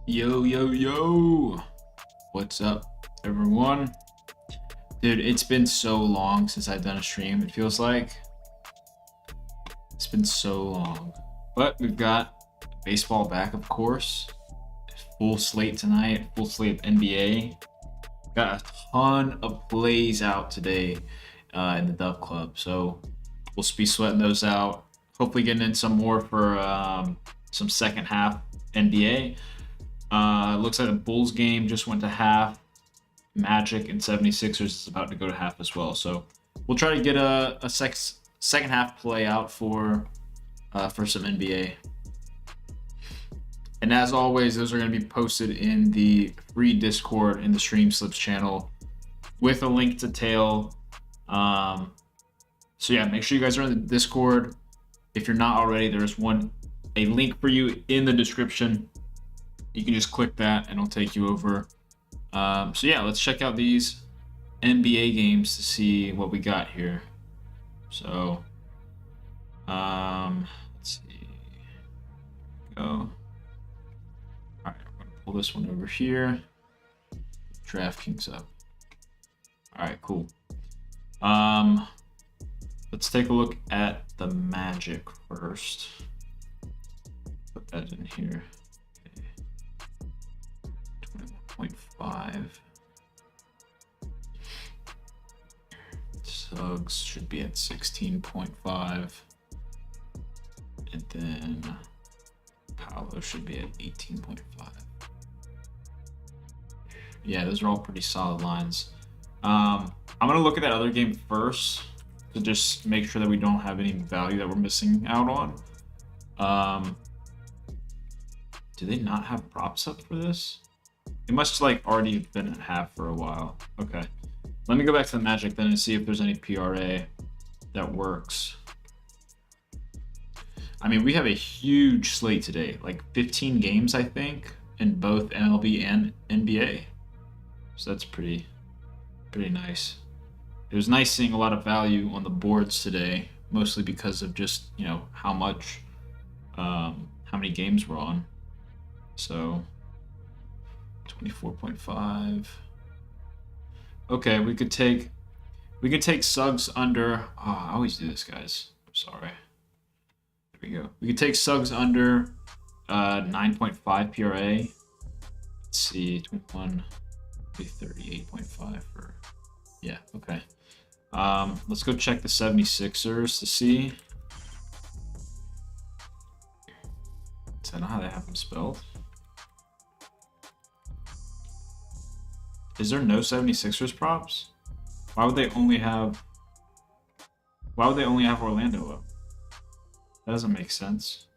Yo, yo, yo. What's up, everyone? Dude, it's been so long since I've done a stream. It feels like it's been so long. But we've got baseball back, of course. Full slate tonight, full slate of NBA. Got a ton of plays out today in the Dove Club. So we'll be sweating those out. Hopefully getting in some more for some second half NBA. Looks like the Bulls game just went to half. Magic and 76ers is about to go to half as well. So we'll try to get a second half play out for some NBA. And as always, those are going to be posted in the free Discord in the Stream Slips channel with a link to Tail. So yeah, make sure you guys are in the Discord. If you're not already, there's a link for you in the description. You can just click that and it'll take you over. So yeah, let's check out these NBA games to see what we got here. So, let's see. Go. All right, I'm gonna pull this one over here. DraftKings up. All right, cool. Let's take a look at the Magic first. Put that in here. 21.5. Suggs should be at 16.5. And then Paolo should be at 18.5. Yeah, those are all pretty solid lines. I'm going to look at that other game first to just make sure that we don't have any value that we're missing out on. Do they not have props up for this? It must already have been at half for a while. Okay. Let me go back to the Magic then and see if there's any PRA that works. I mean, we have a huge slate today, like 15 games, I think, in both MLB and NBA. So that's pretty nice. It was nice seeing a lot of value on the boards today, mostly because of just, how many games we're on. So 24.5. Okay, we could take Suggs under. Oh, I always do this, guys. I'm sorry. There we go. We could take Suggs under 9.5 PRA. Let's see, 21, 38.5 for. Yeah, okay. Let's go check the 76ers to see. Is that not how they have them spelled? Is there no 76ers props? Why would they only have Orlando up? That doesn't make sense.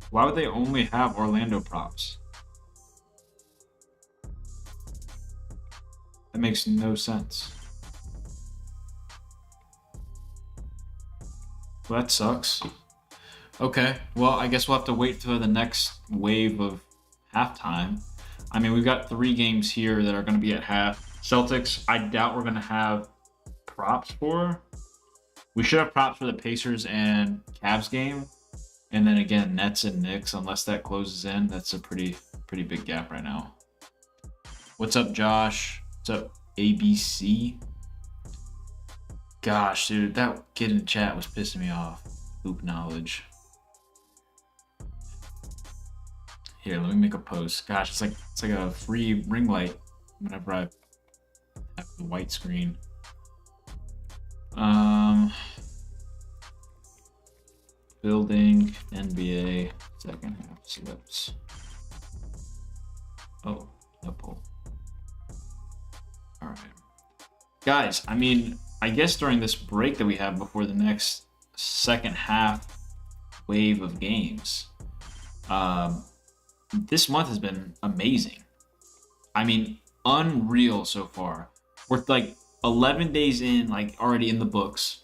Why would they only have Orlando props? That makes no sense. Well, that sucks. Okay, well, I guess we'll have to wait for the next wave of halftime. I mean, we've got 3 games here that are going to be at half. Celtics, I doubt we're going to have props for. We should have props for the Pacers and Cavs game. And then again, Nets and Knicks, unless that closes in. That's a pretty big gap right now. What's up, Josh? What's up, ABC? Gosh, dude, that kid in the chat was pissing me off. Hoop knowledge. Here, let me make a post. Gosh, it's like a free ring light whenever I have the white screen. Building NBA second half slips. Oh, no pull. All right, guys. I mean, I guess during this break that we have before the next second half wave of games, this month has been amazing. I mean, unreal so far. We're like 11 days in, already in the books.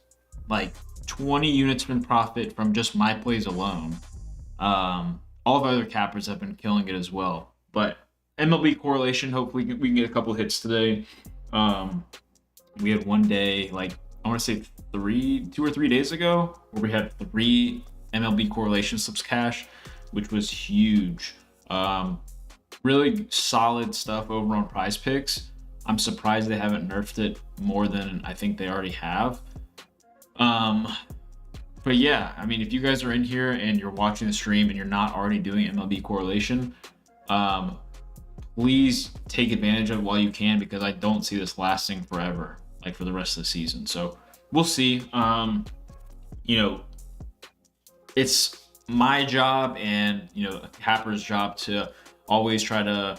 20 units from profit from just my plays alone. All of our other cappers have been killing it as well. But MLB correlation, hopefully we can get a couple hits today. We had one day, I want to say 2 or 3 days ago, where we had 3 MLB correlation slips cash. which was huge. Really solid stuff over on Prize Picks. I'm surprised they haven't nerfed it more than I think they already have. But yeah, I mean, if you guys are in here and you're watching the stream and you're not already doing MLB correlation, please take advantage of it while you can, because I don't see this lasting forever, like for the rest of the season. So we'll see. You know, it's my job and, you know, Happer's job to always try to,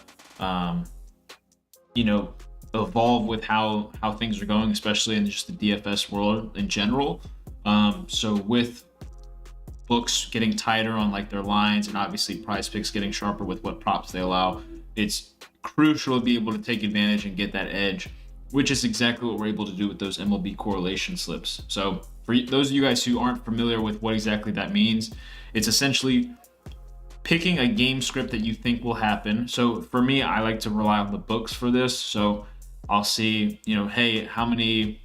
you know, evolve with how things are going, especially in just the DFS world in general. So with books getting tighter on like their lines, and obviously Prize Picks getting sharper with what props they allow, it's crucial to be able to take advantage and get that edge, which is exactly what we're able to do with those MLB correlation slips. So for those of you guys who aren't familiar with what exactly that means, it's essentially picking a game script that you think will happen. So for me, I like to rely on the books for this. So I'll see, you know, hey, how many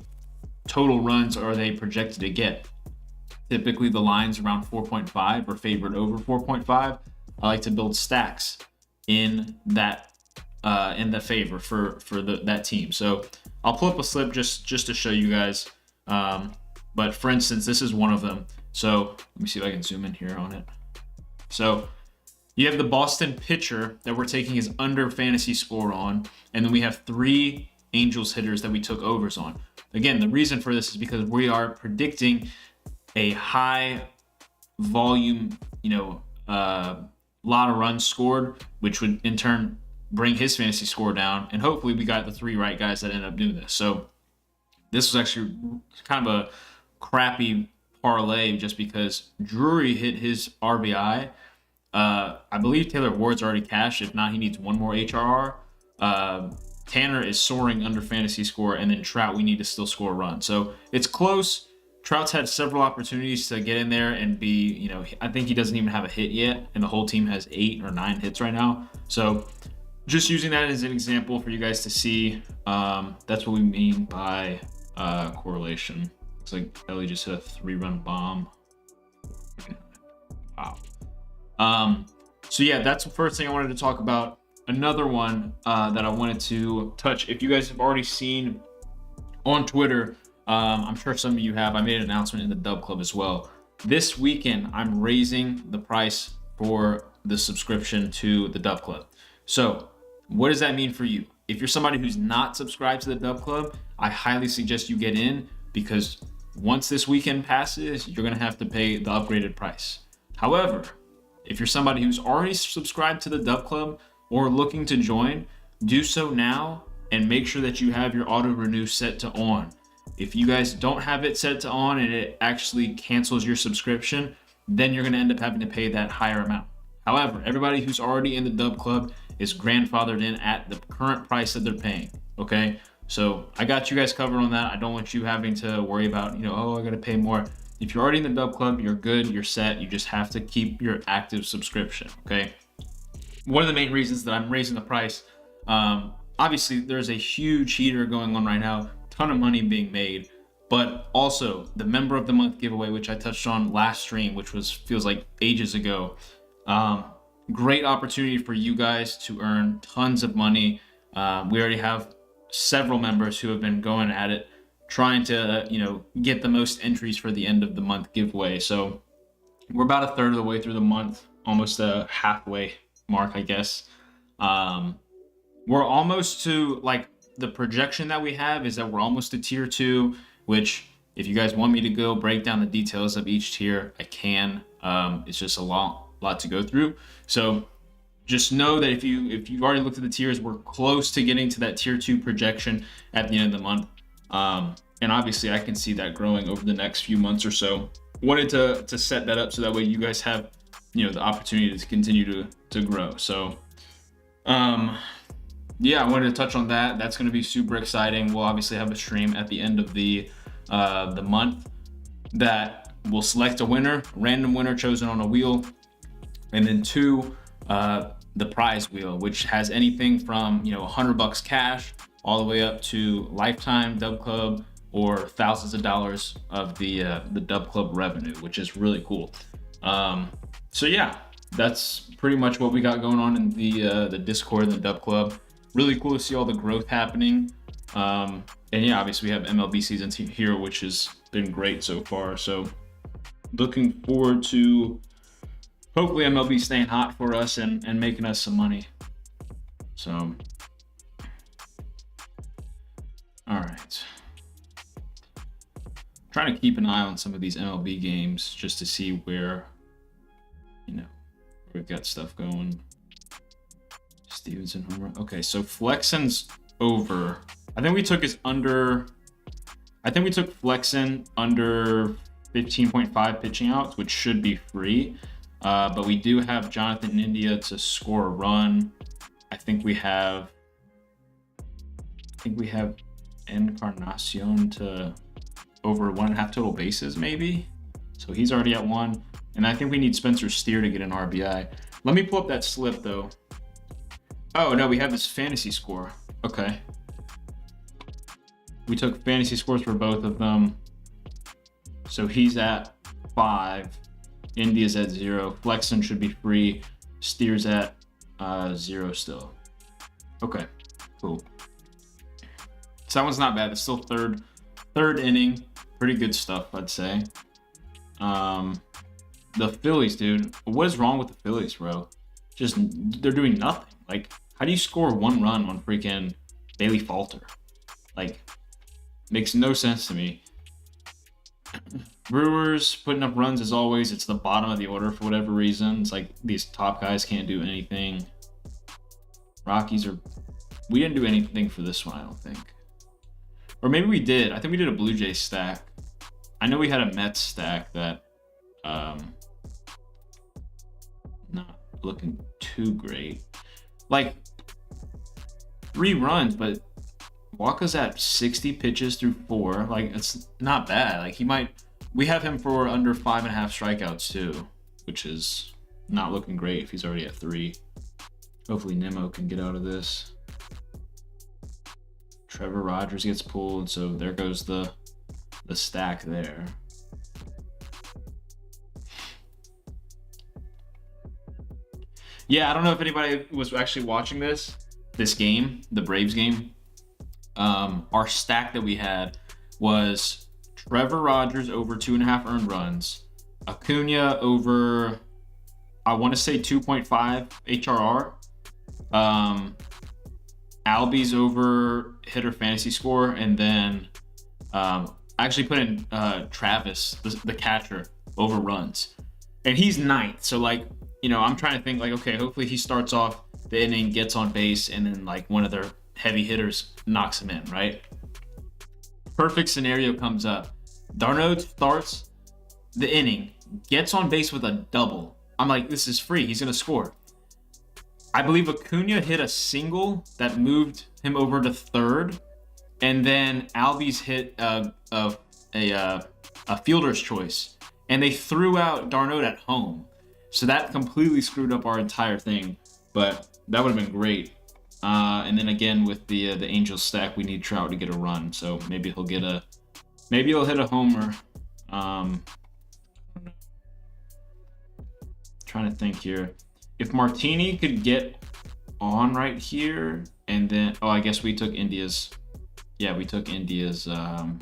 total runs are they projected to get? Typically the line's around 4.5 or favored over 4.5. I like to build stacks in that in the favor for that team. So I'll pull up a slip just to show you guys. But for instance, this is one of them. So let me see if I can zoom in here on it. So you have the Boston pitcher that we're taking his under fantasy score on, and then we have 3 Angels hitters that we took overs on. Again, the reason for this is because we are predicting a high volume, you know, lot of runs scored, which would in turn bring his fantasy score down. And hopefully we got the 3 right guys that end up doing this. So this was actually kind of a crappy parlay just because Drury hit his RBI. I believe Taylor Ward's already cashed. If not, he needs one more HRR. Tanner is soaring under fantasy score, and then Trout, we need to still score a run. So it's close. Trout's had several opportunities to get in there and be, you know, I think he doesn't even have a hit yet, and the whole team has 8 or 9 hits right now. So just using that as an example for you guys to see, that's what we mean by correlation. Looks like Ellie just hit a 3-run bomb. Wow. So yeah, that's the first thing I wanted to talk about. Another one that I wanted to touch, if you guys have already seen on Twitter, I'm sure some of you have, I made an announcement in the Dub Club as well. This weekend, I'm raising the price for the subscription to the Dub Club. So what does that mean for you? If you're somebody who's not subscribed to the Dub Club, I highly suggest you get in, because once this weekend passes, you're gonna have to pay the upgraded price. However, if you're somebody who's already subscribed to the Dub Club or looking to join, do so now and make sure that you have your auto renew set to on. If you guys don't have it set to on and it actually cancels your subscription, then you're gonna end up having to pay that higher amount. However, everybody who's already in the Dub Club is grandfathered in at the current price that they're paying, okay? So I got you guys covered on that. I don't want you having to worry about, you know, oh, I gotta pay more. If you're already in the Dub Club, you're good, you're set. You just have to keep your active subscription, okay? One of the main reasons that I'm raising the price, obviously there's a huge heater going on right now, ton of money being made, but also the Member of the Month giveaway, which I touched on last stream, which feels like ages ago. Great opportunity for you guys to earn tons of money. We already have several members who have been going at it, trying to, you know, get the most entries for the end of the month giveaway. So we're about a third of the way through the month, almost a halfway mark, I guess. We're almost to, like, the projection that we have is that we're almost to tier 2, which if you guys want me to go break down the details of each tier, I can. It's just a lot to go through. So just know that if you've already looked at the tiers, we're close to getting to that tier 2 projection at the end of the month. And obviously I can see that growing over the next few months or so. Wanted to set that up so that way you guys have, you know, the opportunity to continue to grow. So yeah, I wanted to touch on that. That's going to be super exciting. We'll obviously have a stream at the end of the month that will select a winner, random winner chosen on a wheel, and then 2, the prize wheel, which has anything from, you know, $100 cash all the way up to lifetime Dub Club or thousands of dollars of the Dub Club revenue, which is really cool. So yeah, that's pretty much what we got going on in the Discord and the Dub Club. Really cool to see all the growth happening. And yeah, obviously we have MLB seasons here, which has been great so far. So looking forward to hopefully MLB staying hot for us and making us some money. So, all right. Trying to keep an eye on some of these MLB games just to see where, you know, we've got stuff going. Stevenson home run. Okay, so Flexen's over. I think we took his under. I think we took Flexen under 15.5 pitching outs, which should be free. But we do have Jonathan India to score a run. I think we have Encarnacion to over 1.5 total bases, maybe. So he's already at 1. And I think we need Spencer Steer to get an RBI. Let me pull up that slip though. Oh no, we have his fantasy score. Okay. We took fantasy scores for both of them. So he's at 5. India's at 0. Flexen should be free. Steer's at 0 still. Okay, cool. So that one's not bad. It's still third inning. Pretty good stuff, I'd say. The Phillies, dude. What is wrong with the Phillies, bro? Just, they're doing nothing. Like, how do you score 1 run on freaking Bailey Falter? Like, makes no sense to me. Brewers putting up runs as always. It's the bottom of the order for whatever reason. It's like these top guys can't do anything. Rockies are... We didn't do anything for this one, I don't think. Or maybe we did. I think we did a Blue Jays stack. I know we had a Mets stack that not looking too great. Like 3 runs, but Waka's at 60 pitches through 4. Like, it's not bad. Like, we have him for under 5.5 strikeouts too, which is not looking great if he's already at 3. Hopefully Nemo can get out of this. Trevor Rogers gets pulled, so there goes the stack there. Yeah, I don't know if anybody was actually watching this game, the Braves game. Our stack that we had was Trevor Rogers over 2.5 earned runs, Acuna over, I want to say 2.5 HRR, Albies over hitter fantasy score, and then I actually put in Travis, the catcher, over runs. And he's 9th, so like, you know, I'm trying to think like, okay, hopefully he starts off the inning, gets on base, and then like one of their heavy hitters knocks him in, right? Perfect scenario comes up. Darno starts the inning, gets on base with a double. I'm like, this is free. He's going to score. I believe Acuna hit a single that moved him over to 3rd, and then Albies hit a fielder's choice, and they threw out Darno at home. So that completely screwed up our entire thing, but that would have been great. And then again with the Angels stack, we need Trout to get a run, so maybe he'll hit a homer. I don't know. Trying to think here. If Martini could get on right here, and then I guess we took India's. Yeah, we took India's. What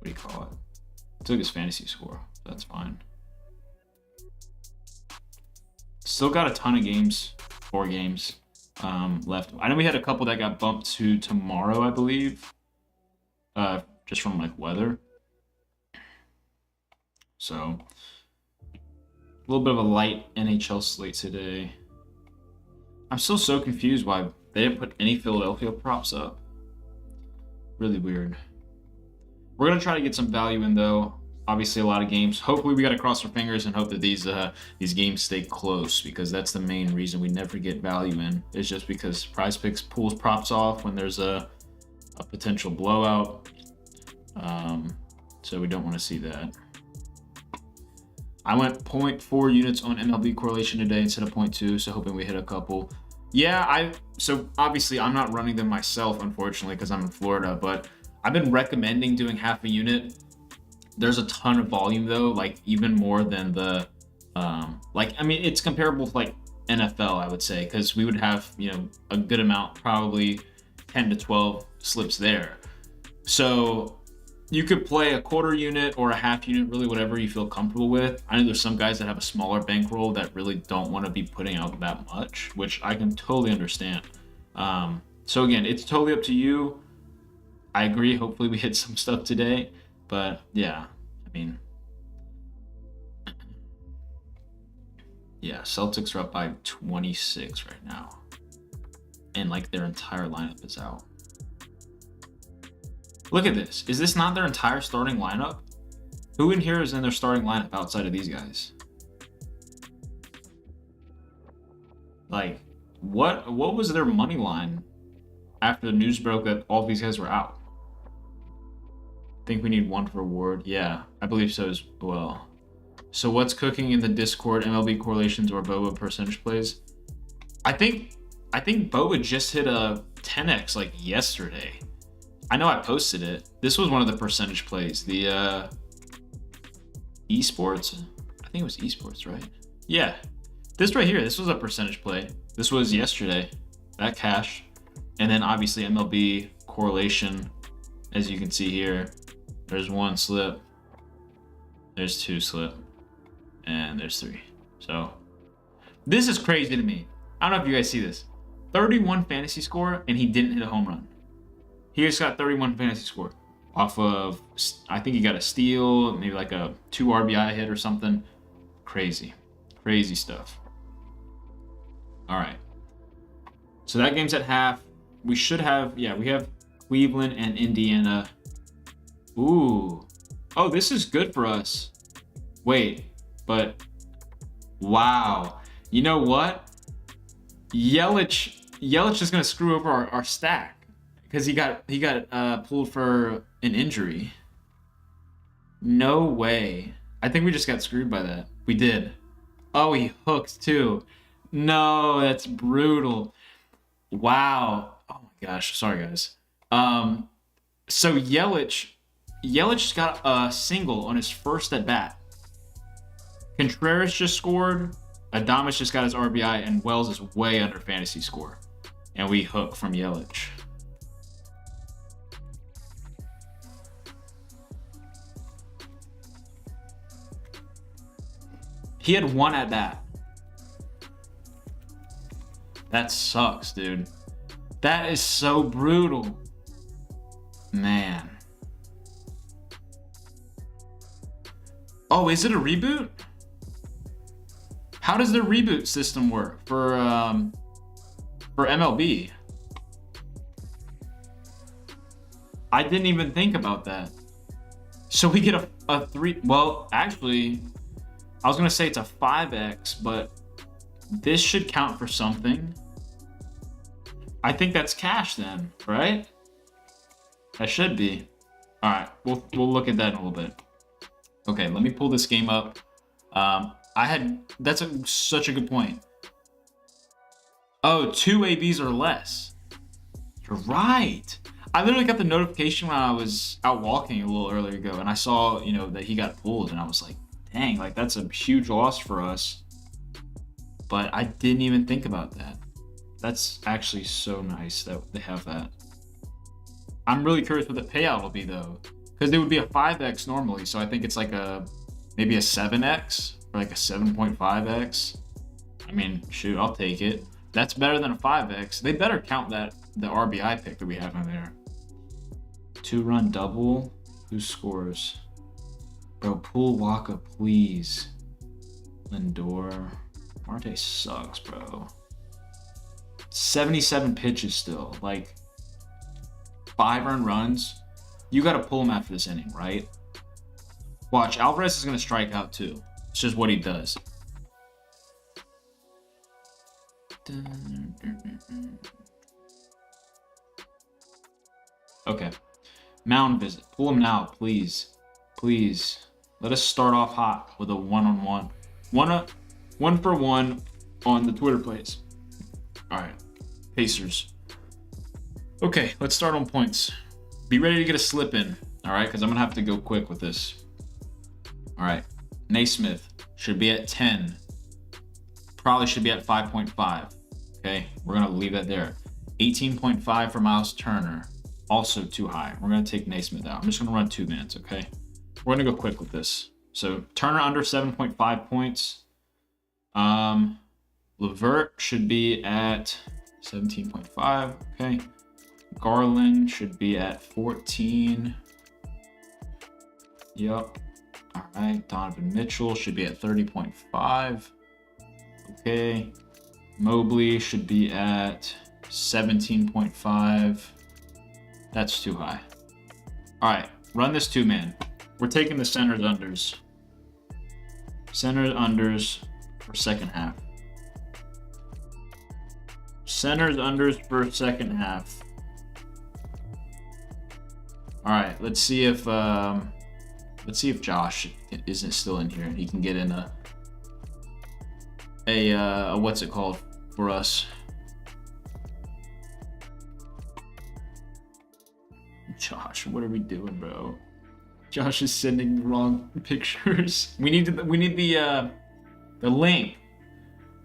do you call it? Took his fantasy score. So that's fine. Still got a ton of games, 4 games left. I know we had a couple that got bumped to tomorrow, I believe, just from like weather. So a little bit of a light NHL slate today. I'm still so confused why they didn't put any Philadelphia props up. Really weird. We're gonna try to get some value in though. Obviously a lot of games. Hopefully we got to cross our fingers and hope that these games stay close, because that's the main reason we never get value in. It's just because Prize Picks pulls props off when there's a potential blowout. So we don't want to see that. I went 0.4 units on MLB correlation today instead of 0.2, so hoping we hit a couple. Yeah, so obviously I'm not running them myself, unfortunately, because I'm in Florida, but I've been recommending doing half a unit. There's a ton of volume though, like even more than the Like, I mean, it's comparable to like NFL, I would say, because we would have, you know, a good amount, probably 10 to 12 slips there. So you could play a quarter unit or a half unit, really whatever you feel comfortable with. I know there's some guys that have a smaller bankroll that really don't want to be putting out that much, which I can totally understand. So again, it's totally up to you. I agree. Hopefully we hit some stuff today, but yeah, I mean, yeah, Celtics are up by 26 right now, and like their entire lineup is out. Look at this. Is this not their entire starting lineup? Who in here is in their starting lineup outside of these guys? Like, what was their money line after the news broke that all these guys were out? I think we need one for Ward. Yeah, I believe so as well. So what's cooking in the Discord? MLB correlations or Boba percentage plays? I think Boba just hit a 10x like yesterday. I know I posted it. This was one of the percentage plays. The esports. I think it was esports, right? Yeah. This right here. This was a percentage play. This was yesterday. That cash. And then obviously MLB correlation, as you can see here. There's one slip. There's two slip. And there's three. So this is crazy to me. I don't know if you guys see this. 31 fantasy score, and he didn't hit a home run. He just got 31 fantasy score off of, I think he got a steal, maybe like a 2 RBI hit or something. Crazy. Crazy stuff. All right. So that game's at half. We should have, yeah, we have Cleveland and Indiana. Ooh. Oh, this is good for us. Wait, but wow. You know what? Yelich is gonna screw over our stack because he got pulled for an injury. No way. I think we just got screwed by that. We did. Oh, he hooked too. No, that's brutal. Wow. Oh my gosh. Sorry guys. So Yelich got a single on his first at bat. Contreras just scored. Adames just got his RBI, and Wells is way under fantasy score. And we hook from Yelich. He had one at bat. That sucks, dude. That is so brutal. Man. Oh, is it a reboot? How does the reboot system work for MLB? I didn't even think about that. So we get a 3. Well, actually, I was gonna say it's a 5x, but this should count for something. I think that's cash then, right? That should be. All right, we'll look at that in a little bit. Okay, let me pull this game up. That's such a good point. Oh, 2 ABs or less. You're right. I literally got the notification when I was out walking a little earlier ago, and I saw, you know, that he got pulled, and I was like, dang, like that's a huge loss for us. But I didn't even think about that. That's actually so nice that they have that. I'm really curious what the payout will be though, because it would be a 5x normally, so I think it's like maybe a 7x or like a 7.5x. I mean, shoot, I'll take it. That's better than a 5x. They better count the RBI pick that we have in there. 2-run double. Who scores? Bro, pull Waka, please. Lindor. Marte sucks, bro. 77 pitches still. Like, 5 earned runs. You got to pull him after this inning, right? Watch, Alvarez is going to strike out too. It's just what he does. Okay. Mound visit. Pull him now, please. Please. Let us start off hot with a one-on-one. One for one on the Twitter plays. All right. Pacers. Okay, let's start on points. Be ready to get a slip in, all right? Because I'm going to have to go quick with this. All right. Naismith should be at 10. Probably should be at 5.5. Okay, we're gonna leave that there. 18.5 for Miles Turner, also too high. We're gonna take Naismith out. I'm just gonna run 2-mans, okay? We're gonna go quick with this. So Turner under 7.5 points. Levert should be at 17.5, okay? Garland should be at 14. Yep. All right, Donovan Mitchell should be at 30.5. Okay. Mobley should be at 17.5. That's too high. All right, run this 2-man. We're taking the centers unders. Centers unders for second half. Centers unders for second half. All right, let's see if Josh isn't still in here and he can get in a what's it called for us. Josh, what are we doing, bro? Josh is sending the wrong pictures. We need the link.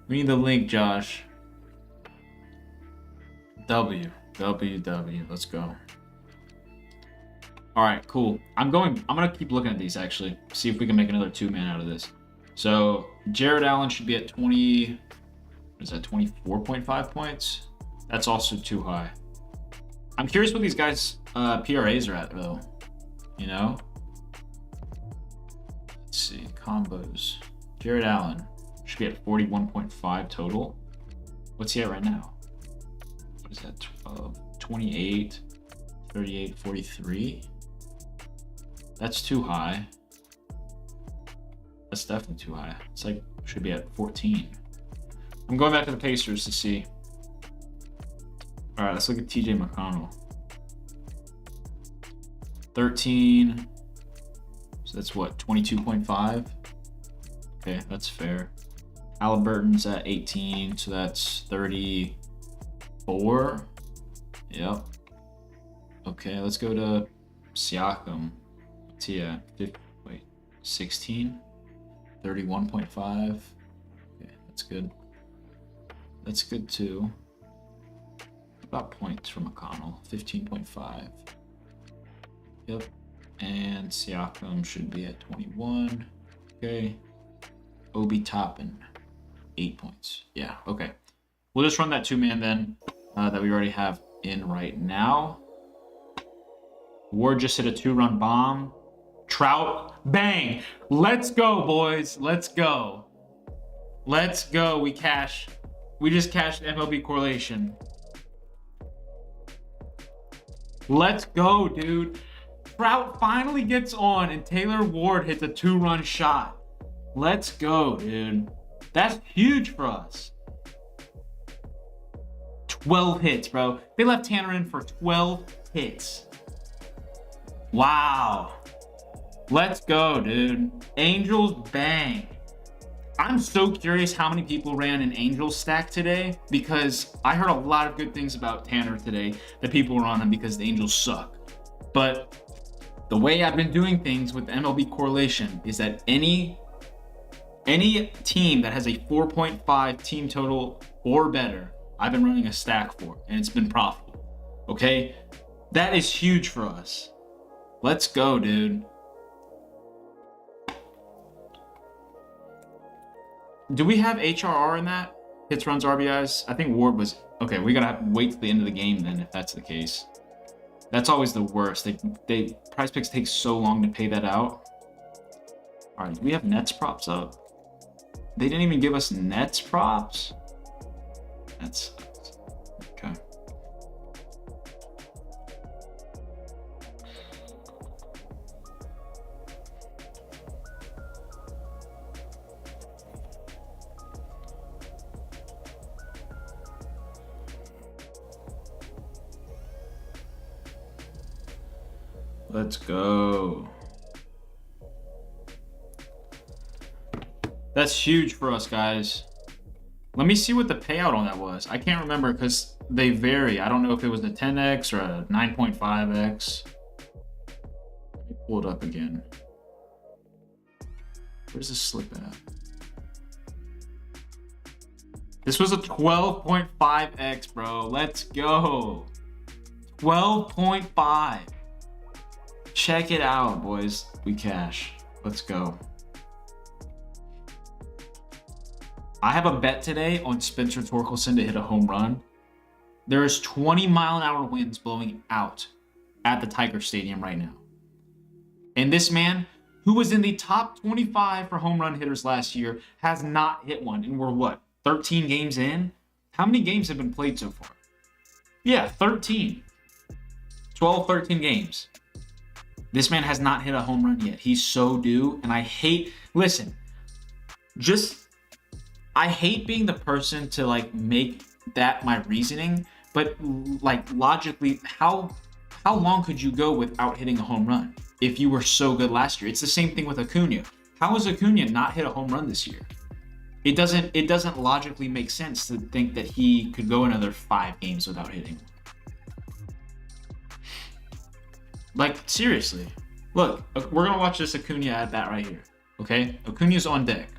We need the link, Josh. W. Let's go. All right, cool. I'm gonna keep looking at these actually. See if we can make another 2-man out of this. So Jared Allen should be at 20. What is that? 24.5 points. That's also too high. I'm curious what these guys' PRAs are at though. You know. Let's see combos. Jared Allen should be at 41.5 total. What's he at right now? What is that? 28, 38, 43. That's too high. That's definitely too high. It's like, should be at 14. I'm going back to the Pacers to see. All right, let's look at TJ McConnell. 13. So that's what, 22.5? Okay, that's fair. Halliburton's at 18, so that's 34. Yep. Okay, let's go to Siakam. What's he at? 16? 31.5. Okay, that's good. That's good too. About points from McConnell. 15.5. Yep. And Siakam should be at 21. Okay. Obi Toppin, 8 points. Yeah, okay. We'll just run that 2-man then that we already have in right now. Ward just hit a 2-run bomb. Trout, bang. Let's go, boys. Let's go. Let's go. We just cashed MLB correlation. Let's go, dude. Trout finally gets on and Taylor Ward hits a 2-run shot. Let's go, dude. That's huge for us. 12 hits, bro. They left Tanner in for 12 hits. Wow. Let's go, dude. Angels, bang. I'm so curious how many people ran an Angels stack today because I heard a lot of good things about Tanner today that people were on him because the Angels suck. But the way I've been doing things with MLB correlation is that any team that has a 4.5 team total or better, I've been running a stack for, and it's been profitable. Okay? That is huge for us. Let's go, dude. Do we have HRR in that? Hits, runs, RBIs? I think Ward was... Okay, we gotta wait till the end of the game then if that's the case. That's always the worst. Prize Picks take so long to pay that out. All right, do we have Nets props up? They didn't even give us Nets props? That's... Okay. Let's go. That's huge for us, guys. Let me see what the payout on that was. I can't remember because they vary. I don't know if it was a 10x or a 9.5x. Let me pull it up again. Where's this slip at? This was a 12.5x, bro. Let's go. 12.5. Check it out, boys. We cash. Let's go. I have a bet today on Spencer Torkelson to hit a home run. There is 20-mile-an-hour winds blowing out at the Tiger Stadium right now. And this man, who was in the top 25 for home run hitters last year, has not hit one. And we're what, 13 games in? How many games have been played so far? Yeah, 13. 12, 13 games. This man has not hit a home run yet. He's so due. And I hate, listen, I hate being the person to like make that my reasoning, but like logically, how long could you go without hitting a home run if you were so good last year? It's the same thing with Acuna. How has Acuna not hit a home run this year? It doesn't logically make sense to think that he could go another 5 games without hitting. Like, seriously. Look, we're going to watch this Acuna at bat right here. Okay? Acuna's on deck.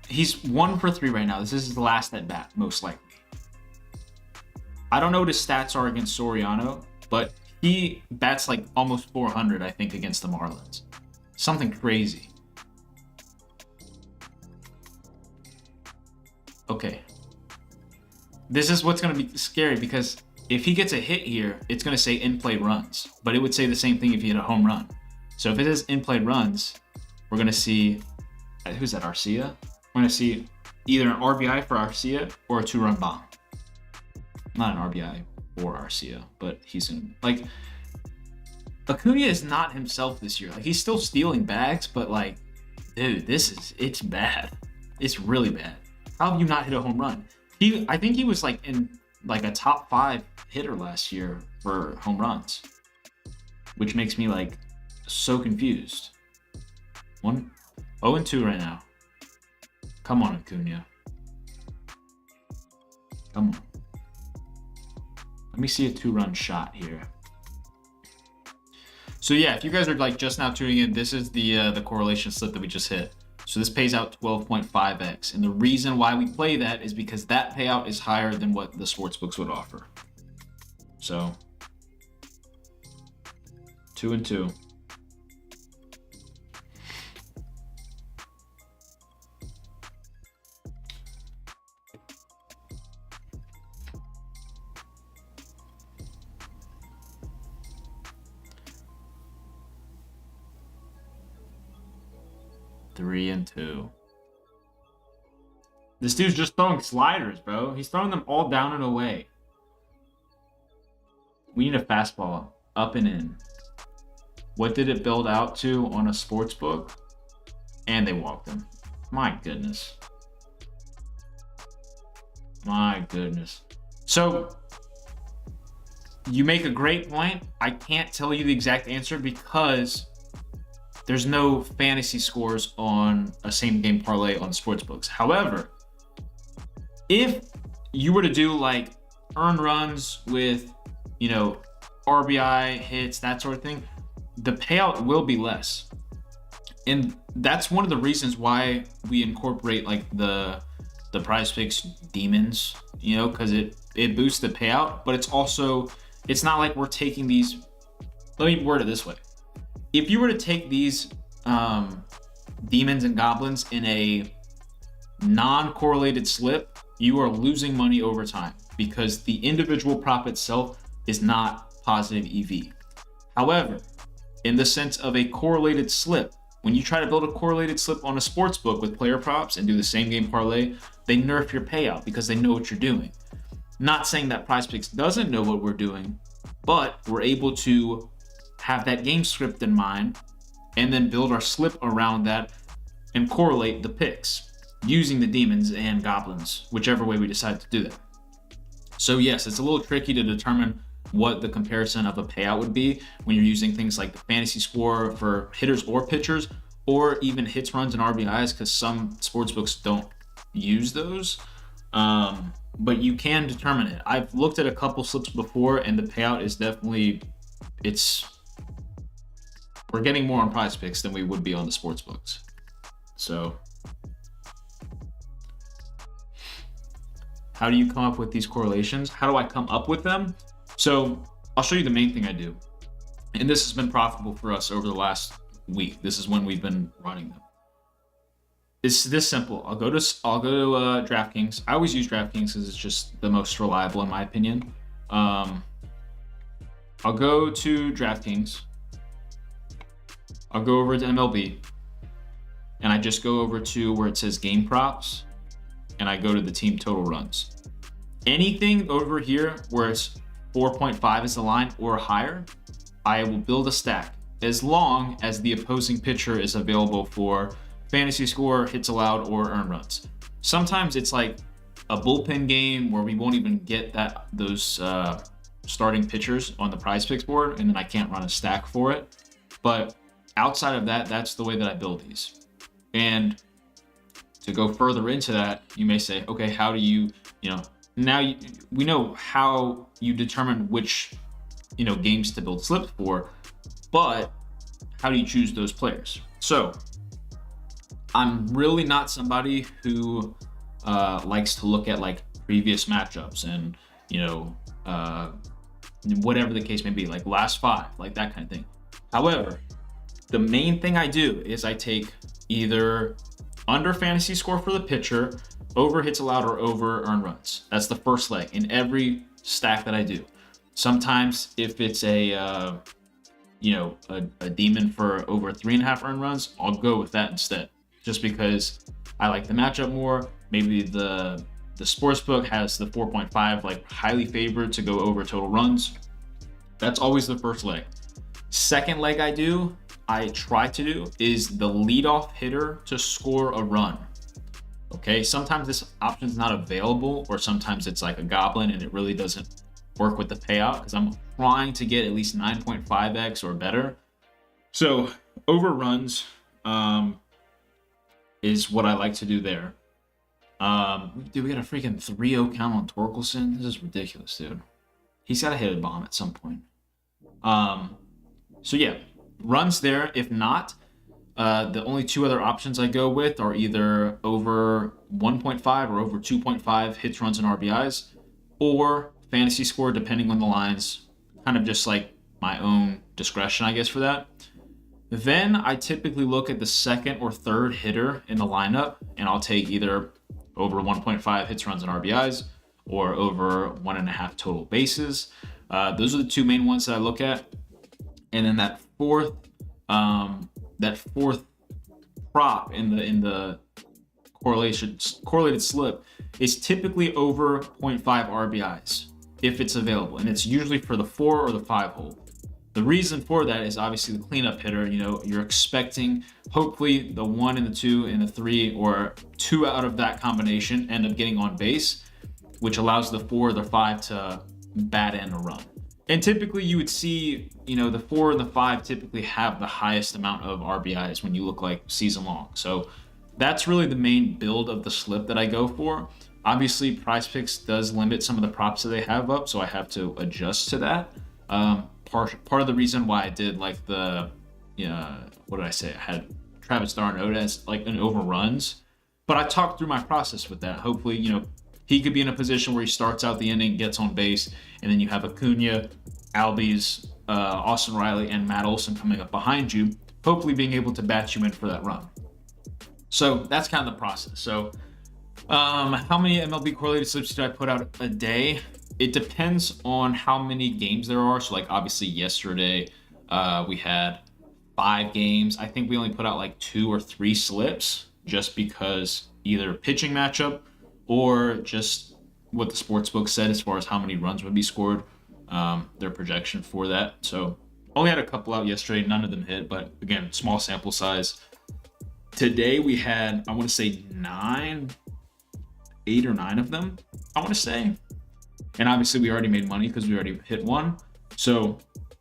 He's 1 for 3 right now. This is his last at bat, most likely. I don't know what his stats are against Soriano, but he bats like almost 400, I think, against the Marlins. Something crazy. Okay. This is what's going to be scary, because if he gets a hit here, it's going to say in-play runs, but it would say the same thing if he hit a home run. So if it is in-play runs, we're going to see, who's that, Arcia? We're going to see either an RBI for Arcia or a 2-run bomb. Not an RBI for Arcia, but he's in, like, Acuna is not himself this year. Like, he's still stealing bags, but like, dude, it's bad. It's really bad. How have you not hit a home run? I think he was like in like a top 5 hitter last year for home runs, which makes me like so confused. 0-2 right now. Come on, Acuna. Come on. Let me see a 2-run shot here. So yeah, if you guys are like just now tuning in, this is the correlation slip that we just hit. So this pays out 12.5x. And the reason why we play that is because that payout is higher than what the sports books would offer. So 2-2. Three and 2. This dude's just throwing sliders, bro. He's throwing them all down and away. We need a fastball up and in. What did it build out to on a sports book? And they walked him. My goodness. My goodness. So you make a great point. I can't tell you the exact answer because there's no fantasy scores on a same game parlay on sports books. However, if you were to do like earned runs with, you know, RBI hits, that sort of thing, the payout will be less. And that's one of the reasons why we incorporate like the Prize Picks demons, you know, because it boosts the payout, but it's not like we're taking these. Let me word it this way. If you were to take these demons and goblins in a non-correlated slip, you are losing money over time because the individual prop itself is not positive EV. However, in the sense of a correlated slip, when you try to build a correlated slip on a sports book with player props and do the same game parlay, they nerf your payout because they know what you're doing. Not saying that Prize Picks doesn't know what we're doing, but we're able to have that game script in mind and then build our slip around that and correlate the picks using the demons and goblins, whichever way we decide to do that. So yes, it's a little tricky to determine what the comparison of a payout would be when you're using things like the fantasy score for hitters or pitchers, or even hits, runs, and RBIs, because some sportsbooks don't use those. But you can determine it. I've looked at a couple slips before, and the payout is definitely, it's we're getting more on Prize Picks than we would be on the sports books. So how do you come up with these correlations? How do I come up with them? So I'll show you the main thing I do. And this has been profitable for us over the last week. This is when we've been running them. It's this simple. I'll go to DraftKings. I always use DraftKings because it's just the most reliable in my opinion. I'll go to DraftKings. I'll go over to MLB, and I just go over to where it says game props, and I go to the team total runs. Anything over here where it's 4.5 is the line or higher, I will build a stack as long as the opposing pitcher is available for fantasy score, hits allowed, or earned runs. Sometimes it's like a bullpen game where we won't even get those starting pitchers on the Prize Picks board, and then I can't run a stack for it. But outside of that, that's the way that I build these. And to go further into that, you may say, okay, how do you, we know how you determine which, games to build slips for, but how do you choose those players? So I'm really not somebody who likes to look at like previous matchups and, whatever the case may be, like last five, like that kind of thing. However, the main thing I do is I take either under fantasy score for the pitcher, over hits allowed, or over earned runs. That's the first leg in every stack that I do. Sometimes if it's a demon for over 3.5 earned runs, I'll go with that instead, just because I like the matchup more. Maybe the sportsbook has the 4.5 like highly favored to go over total runs. That's always the first leg. Second leg I try to do is the leadoff hitter to score a run. Okay, sometimes this option is not available, or sometimes it's like a goblin and it really doesn't work with the payout, because I'm trying to get at least 9.5x or better. So over runs is what I like to do there. Dude, we got a freaking 3-0 count on Torkelson. This is ridiculous, dude. He's got to hit a bomb at some point. So yeah, runs there. If not, the only two other options I go with are either over 1.5 or over 2.5 hits, runs, and RBIs, or fantasy score, depending on the lines. Kind of just like my own discretion, I guess, for that. Then I typically look at the second or third hitter in the lineup, and I'll take either over 1.5 hits, runs, and RBIs, or over 1.5 total bases. Those are the two main ones that I look at. And then that fourth prop in the correlated slip is typically over 0.5 RBIs if it's available, and it's usually for the 4 or the 5 hole. The reason for that is obviously the cleanup hitter. You're expecting hopefully the 1 and the 2 and the 3, or 2 out of that combination end up getting on base, which allows the 4 or the 5 to bat in a run. And typically you would see, the 4 and the 5 typically have the highest amount of RBIs when you look like season long. So that's really the main build of the slip that I go for. Obviously, Prize Picks does limit some of the props that they have up, so I have to adjust to that. Part of the reason why I did like what did I say? I had Travis d'Arnaud as like an overruns, but I talked through my process with that. Hopefully, he could be in a position where he starts out the inning, gets on base, and then you have Acuna, Albies, Austin Riley, and Matt Olson coming up behind you, hopefully being able to bat you in for that run. So that's kind of the process. So how many MLB correlated slips did I put out a day? It depends on how many games there are. So like obviously yesterday we had 5 games. I think we only put out like 2 or 3 slips, just because either pitching matchup or just what the sportsbook said as far as how many runs would be scored, their projection for that. So only had a couple out yesterday, none of them hit, but again, small sample size. Today we had, I want to say 8 or 9 of them, I want to say. And obviously we already made money because we already hit one. So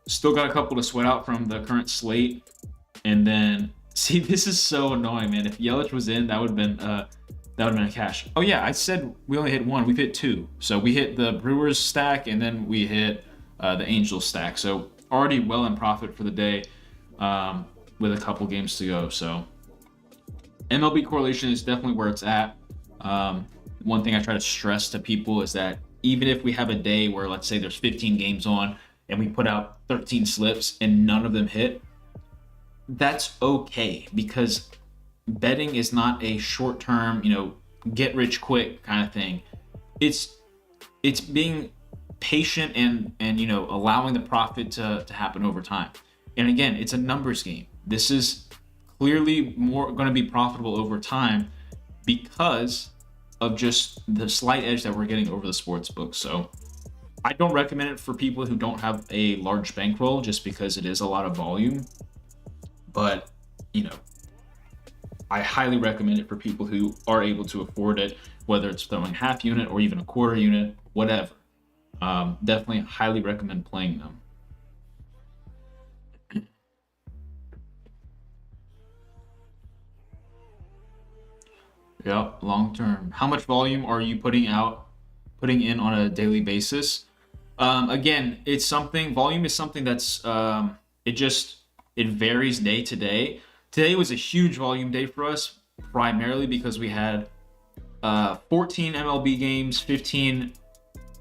still got a couple to sweat out from the current slate. And then, see, this is so annoying, man. If Yelich was in, that would have been a cash. Oh yeah, I said we only hit 1. We've hit 2. So we hit the Brewers stack, and then we hit the Angels stack. So already well in profit for the day. with a couple games to go. So MLB correlation is definitely where it's at. One thing I try to stress to people is that even if we have a day where, let's say, there's 15 games on and we put out 13 slips and none of them hit, that's okay, because betting is not a short-term, get rich quick kind of thing. It's being patient and allowing the profit to happen over time. And again, it's a numbers game. This is clearly more going to be profitable over time because of just the slight edge that we're getting over the sports book. So I don't recommend it for people who don't have a large bankroll, just because it is a lot of volume. But I highly recommend it for people who are able to afford it, whether it's throwing half unit or even a quarter unit, whatever. Definitely highly recommend playing them. Yeah, long term. How much volume are you putting in on a daily basis? Again, volume is something that's, it varies day to day. Today was a huge volume day for us, primarily because we had 14 MLB games, 15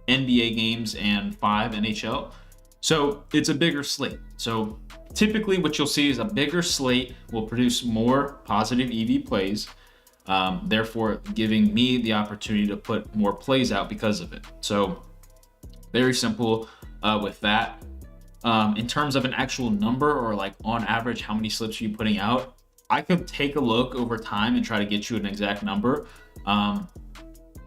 NBA games, and 5 NHL. So it's a bigger slate. So typically what you'll see is a bigger slate will produce more positive EV plays, therefore giving me the opportunity to put more plays out because of it. So very simple with that. In terms of an actual number, or like on average, how many slips are you putting out? I could take a look over time and try to get you an exact number. I'm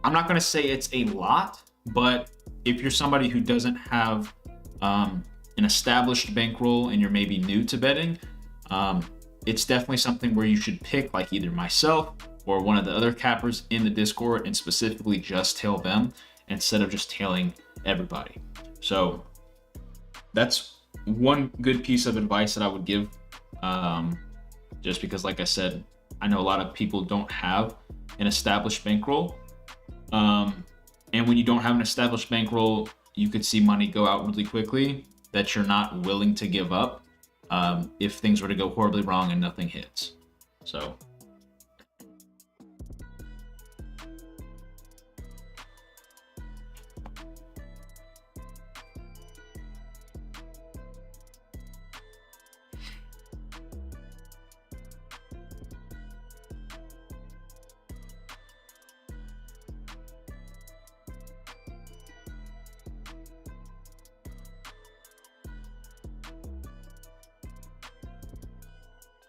not going to say it's a lot, but if you're somebody who doesn't have an established bankroll and you're maybe new to betting, it's definitely something where you should pick like either myself or one of the other cappers in the Discord and specifically just tail them instead of just tailing everybody. So that's one good piece of advice that I would give, just because, like I said, I know a lot of people don't have an established bankroll. And when you don't have an established bankroll, you could see money go out really quickly that you're not willing to give up if things were to go horribly wrong and nothing hits. So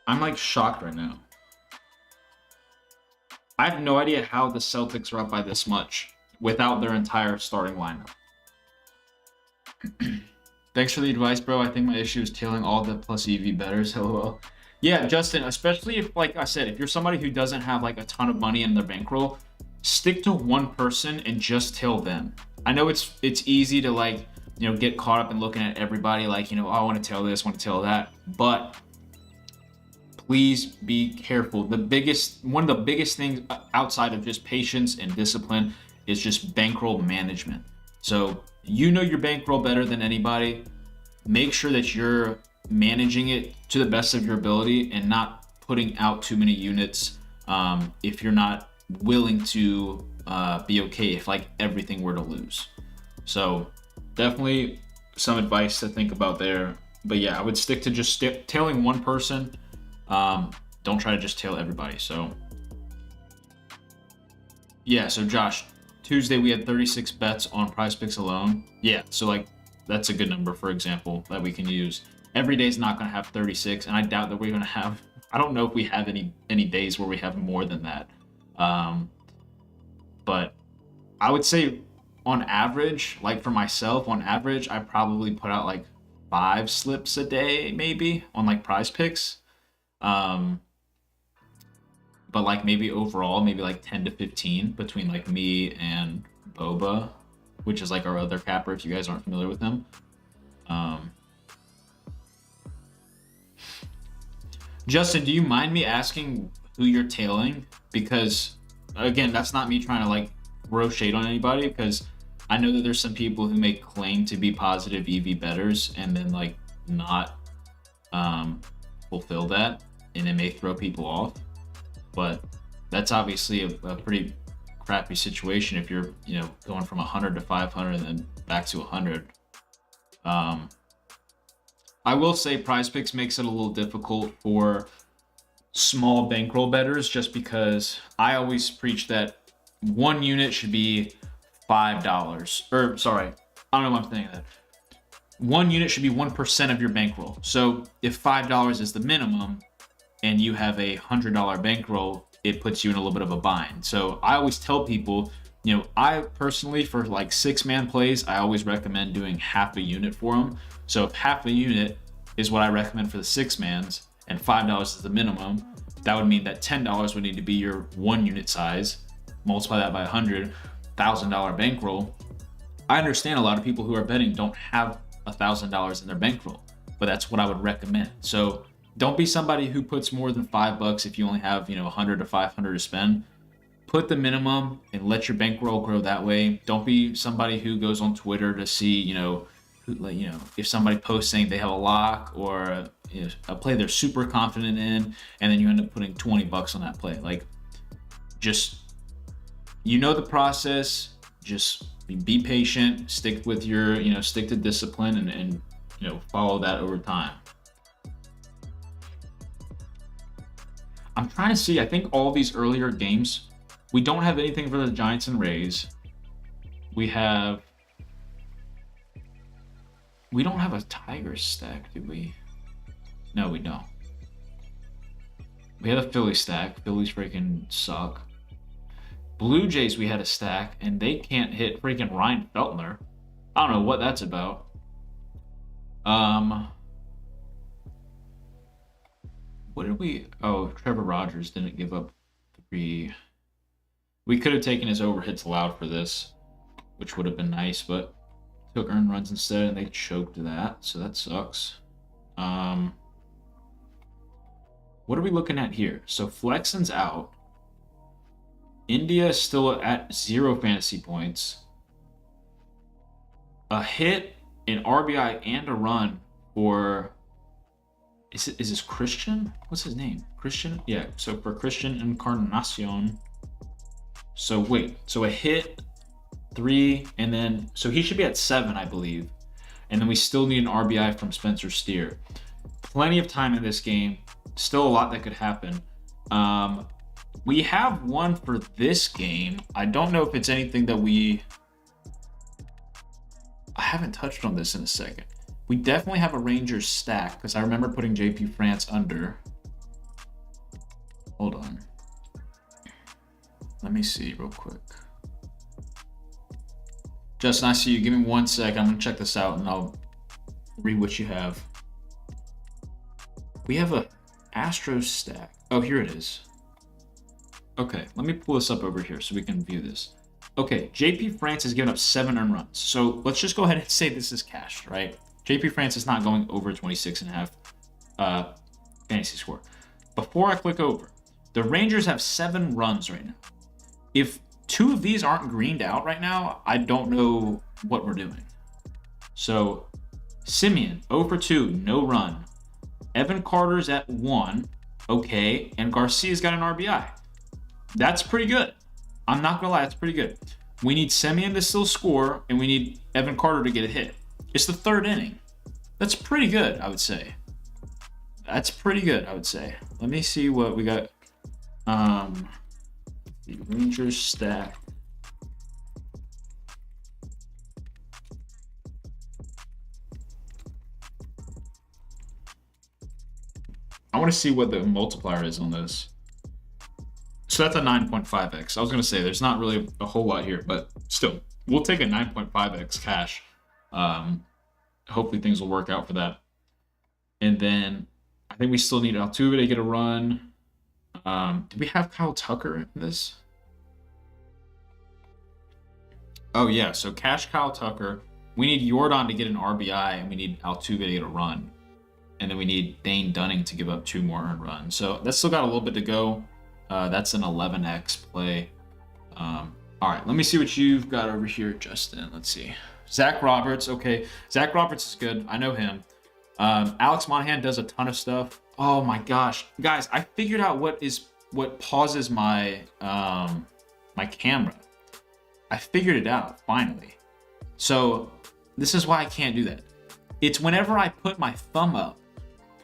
I'm like shocked right now. I have no idea how the Celtics are up by this much without their entire starting lineup. Thanks for the advice, bro. I think my issue is tailing all the plus EV betters. LOL. Yeah, Justin, especially if, like I said, if you're somebody who doesn't have like a ton of money in their bankroll, stick to one person and just tail them. I know it's easy to like, get caught up in looking at everybody like, oh, I want to tail this, want to tail that, but please be careful. One of the biggest things outside of just patience and discipline is just bankroll management. So your bankroll better than anybody. Make sure that you're managing it to the best of your ability and not putting out too many units if you're not willing to be okay if like everything were to lose. So definitely some advice to think about there. But yeah, I would stick to just tailing one person. Don't try to just tail everybody. So yeah, so Josh, Tuesday we had 36 bets on PrizePicks alone. Yeah, so like that's a good number, for example, that we can use. Every day is not going to have 36, and I doubt that we're going to have, I don't know if we have any days where we have more than that. But I would say on average, like for myself, on average, I probably put out like 5 slips a day, maybe on like PrizePicks. But like maybe overall, maybe like 10 to 15 between like me and Boba, which is like our other capper if you guys aren't familiar with him. Justin, do you mind me asking who you're tailing? Because again, that's not me trying to like throw shade on anybody, because I know that there's some people who make claim to be positive EV bettors and then like not fulfill that, and it may throw people off. But that's obviously a pretty crappy situation if you're, going from 100 to 500 and then back to 100. I will say Prize Picks makes it a little difficult for small bankroll bettors, just because I always preach that one unit should be $5. Or sorry, I don't know what I'm thinking of that. One unit should be 1% of your bankroll. So if $5 is the minimum and you have a $100 bankroll, it puts you in a little bit of a bind. So I always tell people, I personally, for like 6-man plays, I always recommend doing half a unit for them. So if half a unit is what I recommend for the 6-mans and $5 is the minimum, that would mean that $10 would need to be your 1 unit size. Multiply that by $100,000 bankroll. I understand a lot of people who are betting don't have $1,000 in their bankroll, but that's what I would recommend. So don't be somebody who puts more than $5 if you only have 100 to 500 to spend. Put the minimum and let your bankroll grow that way. Don't be somebody who goes on Twitter to see if somebody posts saying they have a lock or a play they're super confident in, and then you end up putting $20 on that play. Like, just the process. Just be patient. Stick with your stick to discipline and follow that over time. I'm trying to see. I think all these earlier games, we don't have anything for the Giants and Rays. We don't have a Tigers stack, do we? No, we don't. We had a Philly stack. Phillies freaking suck. Blue Jays, we had a stack, and they can't hit freaking Ryan Feltner. I don't know what that's about. What did we... Oh, Trevor Rogers didn't give up 3. We could have taken his over hits allowed for this, which would have been nice, but took earned runs instead, and they choked that, so that sucks. What are we looking at here? So Flexen's out. India is still at 0 fantasy points. A hit, an RBI, and a run for... Is this Christian? What's his name? Christian? Yeah, so for Christian Encarnacion. So wait, so a hit, 3, and then... So he should be at 7, I believe. And then we still need an RBI from Spencer Steer. Plenty of time in this game. Still a lot that could happen. We have one for this game. I don't know if it's anything that I haven't touched on this in a second. We definitely have a Rangers stack because I remember putting JP France under. Hold on. Let me see real quick. Justin, I see you. Give me 1 sec. I'm going to check this out and I'll read what you have. We have a Astros stack. Oh, here it is. Okay, let me pull this up over here so we can view this. Okay, JP France has given up 7 earned runs. So let's just go ahead and say this is cashed, right? JP France is not going over 26.5 fantasy score. Before I click over, the Rangers have 7 runs right now. If 2 of these aren't greened out right now, I don't know what we're doing. So Simeon, 0 for 2, no run. Evan Carter's at 1, okay, and Garcia's got an RBI. That's pretty good. I'm not gonna lie, that's pretty good. We need Simeon to still score, and we need Evan Carter to get a hit. It's the 3rd inning. That's pretty good, I would say. That's pretty good, I would say. Let me see what we got. The Rangers stack. I want to see what the multiplier is on this. So that's a 9.5x. I was going to say there's not really a whole lot here, but still, we'll take a 9.5x cash. Hopefully things will work out for that. And then I think we still need Altuve to get a run. Do we have Kyle Tucker in this? Oh, yeah. So cash Kyle Tucker. We need Yordan to get an RBI, and we need Altuve to get a run. And then we need Dane Dunning to give up 2 more earned runs. So that's still got a little bit to go. That's an 11x play. All right, let me see what you've got over here, Justin. Let's see. Zach Roberts. Okay, Zach Roberts is good. I know him. Alex Monahan does a ton of stuff. Oh my gosh, guys! I figured out what pauses my my camera. I figured it out finally. So this is why I can't do that. It's whenever I put my thumb up,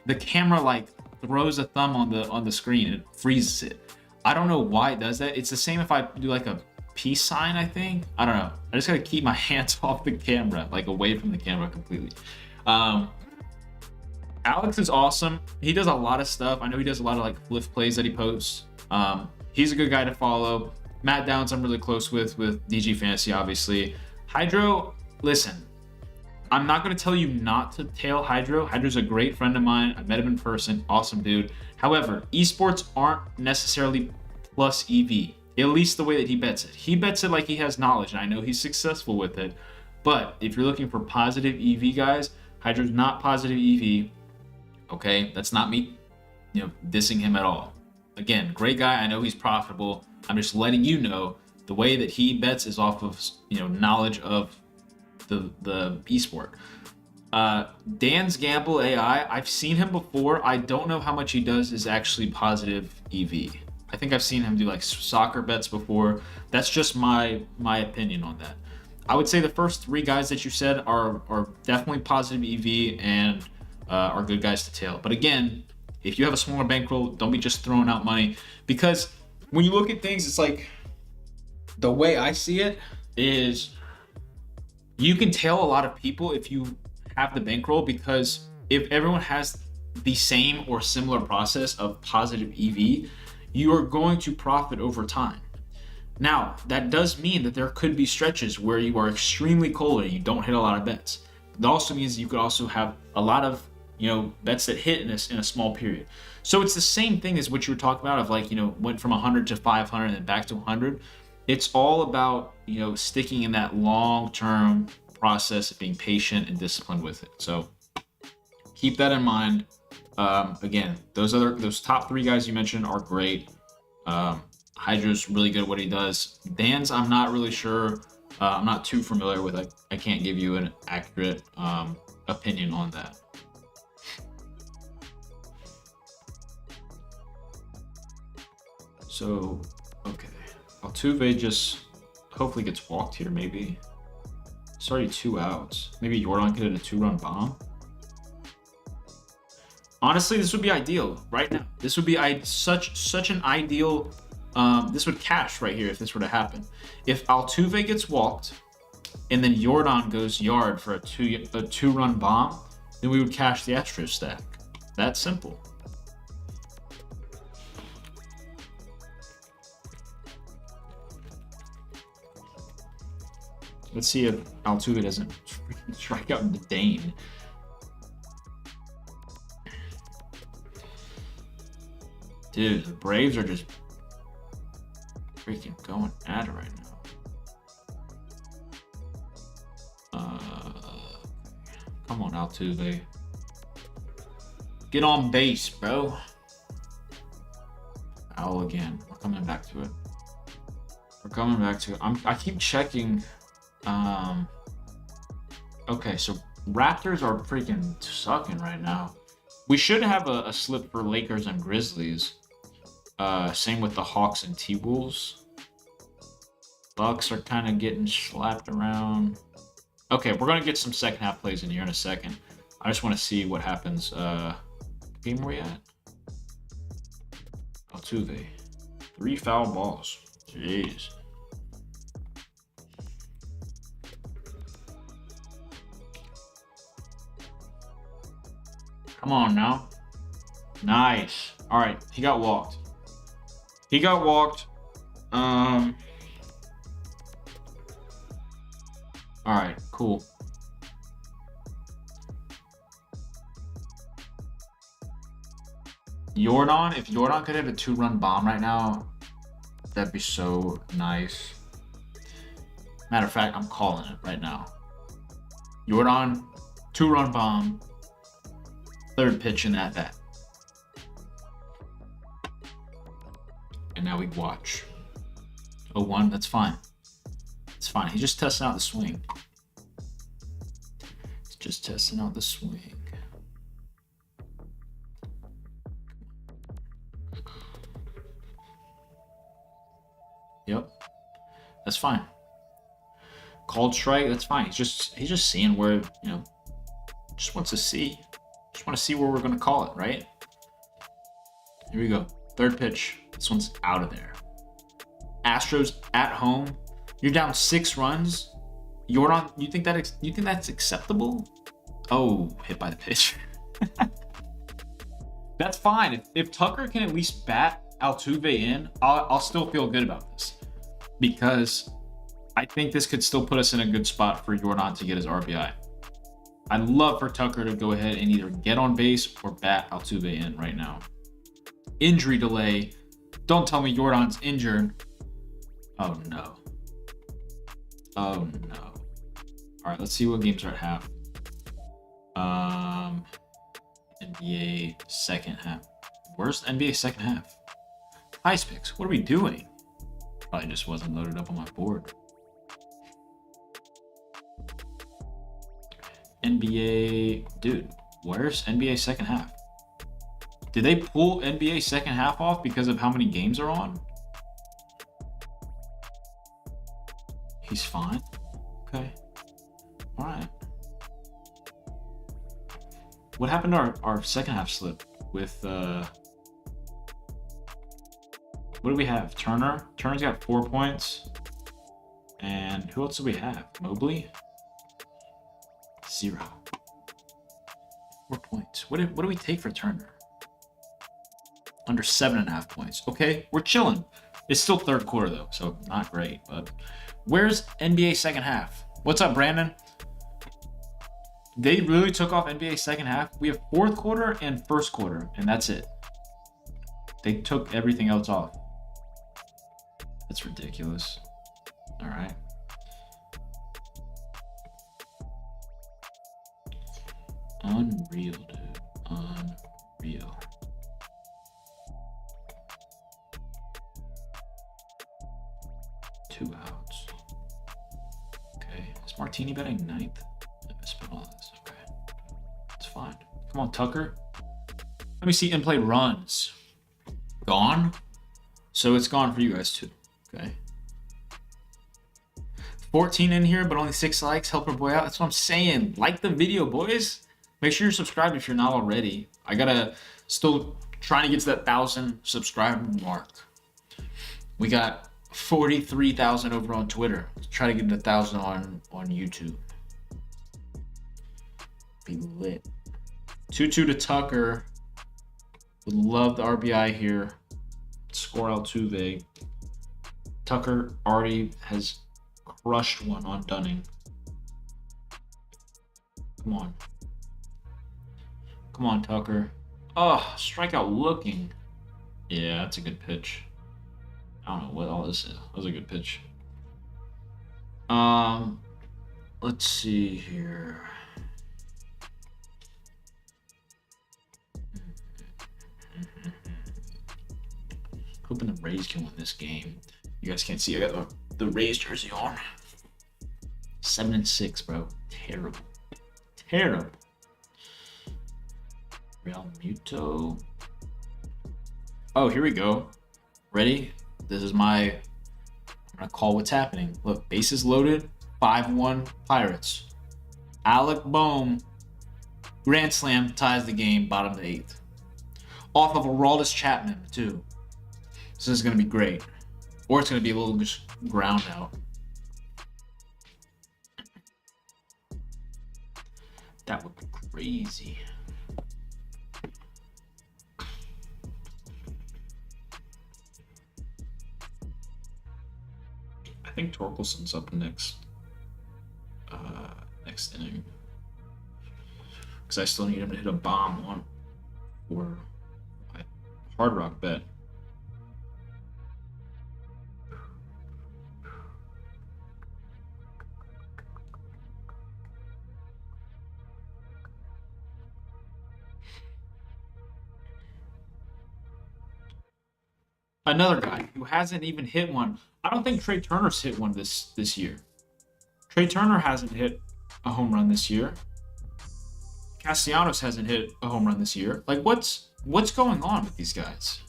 the camera like throws a thumb on the screen and it freezes it. I don't know why it does that. It's the same if I do like a peace sign, I think. I don't know. I just gotta keep my hands off the camera, like away from the camera completely. Alex is awesome. He does a lot of stuff. I know he does a lot of like flip plays that he posts. He's a good guy to follow. Matt Downs, I'm really close with DG Fantasy, obviously. Hydro, listen, I'm not going to tell you not to tail Hydro. Hydro's a great friend of mine. I met him in person. Awesome dude. However, esports aren't necessarily plus EV, at least the way that he bets it. He bets it like he has knowledge, and I know he's successful with it. But if you're looking for positive EV guys, Hydro's not positive EV. Okay, that's not me, dissing him at all. Again, great guy. I know he's profitable. I'm just letting you know the way that he bets is off of knowledge of the esport. Dan's Gamble AI. I've seen him before. I don't know how much he does is actually positive EV. I think I've seen him do like soccer bets before. That's just my opinion on that. I would say the first three guys that you said are definitely positive EV and are good guys to tail. But again, if you have a smaller bankroll, don't be just throwing out money, because when you look at things, it's like the way I see it is you can tail a lot of people if you have the bankroll, because if everyone has the same or similar process of positive EV, you are going to profit over time. Now, that does mean that there could be stretches where you are extremely cold and you don't hit a lot of bets. It also means you could also have a lot of bets that hit in a small period. So it's the same thing as what you were talking about of like, went from 100 to 500 and then back to 100. It's all about, sticking in that long-term process of being patient and disciplined with it. So keep that in mind. Again, those top three guys you mentioned are great. Hydra's really good at what he does. Dan's, I'm not really sure. I'm not too familiar with it. I can't give you an accurate opinion on that. So, okay. Altuve just hopefully gets walked here, maybe. It's already 2 outs. Maybe Jordan could hit a 2-run bomb. Honestly, this would be ideal right now. This would be such an ideal. This would cash right here if this were to happen. If Altuve gets walked, and then Jordan goes yard for a 2-run bomb, then we would cash the Astros stack. That's simple. Let's see if Altuve doesn't freaking strike out the Dane. Dude, the Braves are just freaking going at it right now. Come on, Altuve. Get on base, bro. Foul again. We're coming back to it. I keep checking. Okay, so Raptors are freaking sucking right now. We should have a slip for Lakers and Grizzlies. Same with the Hawks and T-Wolves. Bucks are kind of getting slapped around. Okay, we're going to get some second half plays in here in a second. I just want to see what happens. Game where we at? Altuve. 3 foul balls. Jeez. Come on now. Nice. All right, he got walked. All right, cool. Jordan, if Jordan could hit a 2-run bomb right now, that'd be so nice. Matter of fact, I'm calling it right now. Jordan, 2-run bomb, 3rd pitch in at bat. And now we watch. 0-1, that's fine. It's fine. He's just testing out the swing. Yep. That's fine. Called strike, that's fine. He's just seeing where, just wants to see. Just want to see where we're gonna call it, right? Here we go. Third pitch. This one's out of there. Astros at home. You're down 6 runs. Jordan, you think that's acceptable? Oh, hit by the pitch. That's fine. If Tucker can at least bat Altuve in, I'll still feel good about this, because I think this could still put us in a good spot for Jordan to get his RBI. I'd love for Tucker to go ahead and either get on base or bat Altuve in right now. Injury delay. Don't tell me Jordan's injured. Oh no. Oh no. All right, let's see what games are at half. NBA second half. Where's the NBA second half? Ice picks. What are we doing? Probably just wasn't loaded up on my board. NBA, dude, where's NBA second half? Did they pull NBA second half off because of how many games are on? He's fine. Okay. All right. What happened to our second half slip with what do we have? Turner. Turner's got 4 points. And who else do we have? Mobley? 0. 4 points. What do we take for Turner? Under 7.5 points. Okay, we're chilling. It's still third quarter though, so not great. But where's NBA second half? What's up, Brandon? They really took off NBA second half. We have fourth quarter and first quarter, and that's it. They took everything else off. That's ridiculous. All right. Unreal, dude. Unreal. Two outs. Okay. Is Martini batting ninth? I misspelled all this. Okay. It's fine. Come on, Tucker. Let me see in-play runs. Gone? So it's gone for you guys too. Okay. 14 in here, but only 6 likes. Help our boy out. That's what I'm saying. Like the video, boys. Make sure you're subscribed if you're not already. I gotta still trying to get to that 1,000 subscriber mark. We got 43,000 over on Twitter. Let's try to get to 1,000 on YouTube. Be lit. 2-2 to Tucker. Would love the RBI here. Score Altuve. Tucker already has crushed one on Dunning. Come on. Come on, Tucker. Oh, strikeout looking. Yeah, that's a good pitch. I don't know what all this is. That was a good pitch. Let's see here. Hoping the Rays can win this game. You guys can't see. I got the Rays jersey on. 7-6, bro. Terrible. Terrible. Real Muto. Oh, here we go. Ready? This is I'm gonna call what's happening. Look, bases loaded. 5-1 Pirates. Alec Bohm. Grand slam ties the game. Bottom of the 8th. Off of Aroldis Chapman too. This is gonna be great. Or it's gonna be a little just ground out. That would be crazy. I think Torkelson's up next. Next inning. Because I still need him to hit a bomb on or Hard Rock bet. Another guy who hasn't even hit one. I don't think Trey Turner's hit one this year. Trey Turner hasn't hit a home run this year. Castellanos hasn't hit a home run this year. Like, what's going on with these guys?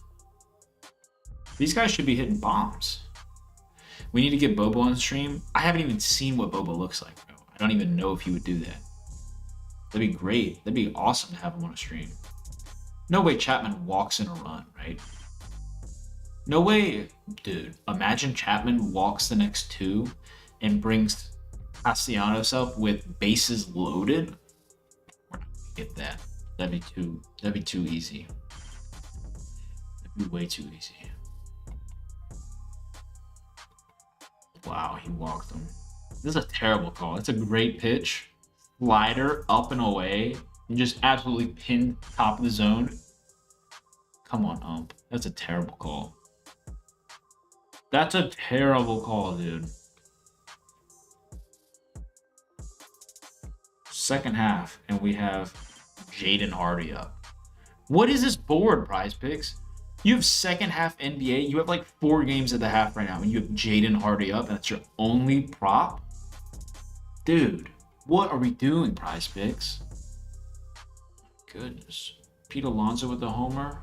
These guys should be hitting bombs. We need to get Bobo on stream. I haven't even seen what Bobo looks like, bro. I don't even know if he would do that. That'd be great. That'd be awesome to have him on a stream. No way Chapman walks in a run, right? No way, dude. Imagine Chapman walks the next 2 and brings Castellanos up with bases loaded. We're not gonna get that. That'd be too easy. That'd be way too easy. Wow, he walked him. This is a terrible call. It's a great pitch. Slider up and away. You just absolutely pinned top of the zone. Come on, ump. That's a terrible call. That's a terrible call, dude. Second half, and we have Jaden Hardy up. What is this board, Prize Picks? You have second half NBA. You have like 4 games at the half right now, and you have Jaden Hardy up, and that's your only prop? Dude, what are we doing, Prize Picks? Goodness. Pete Alonso with the homer.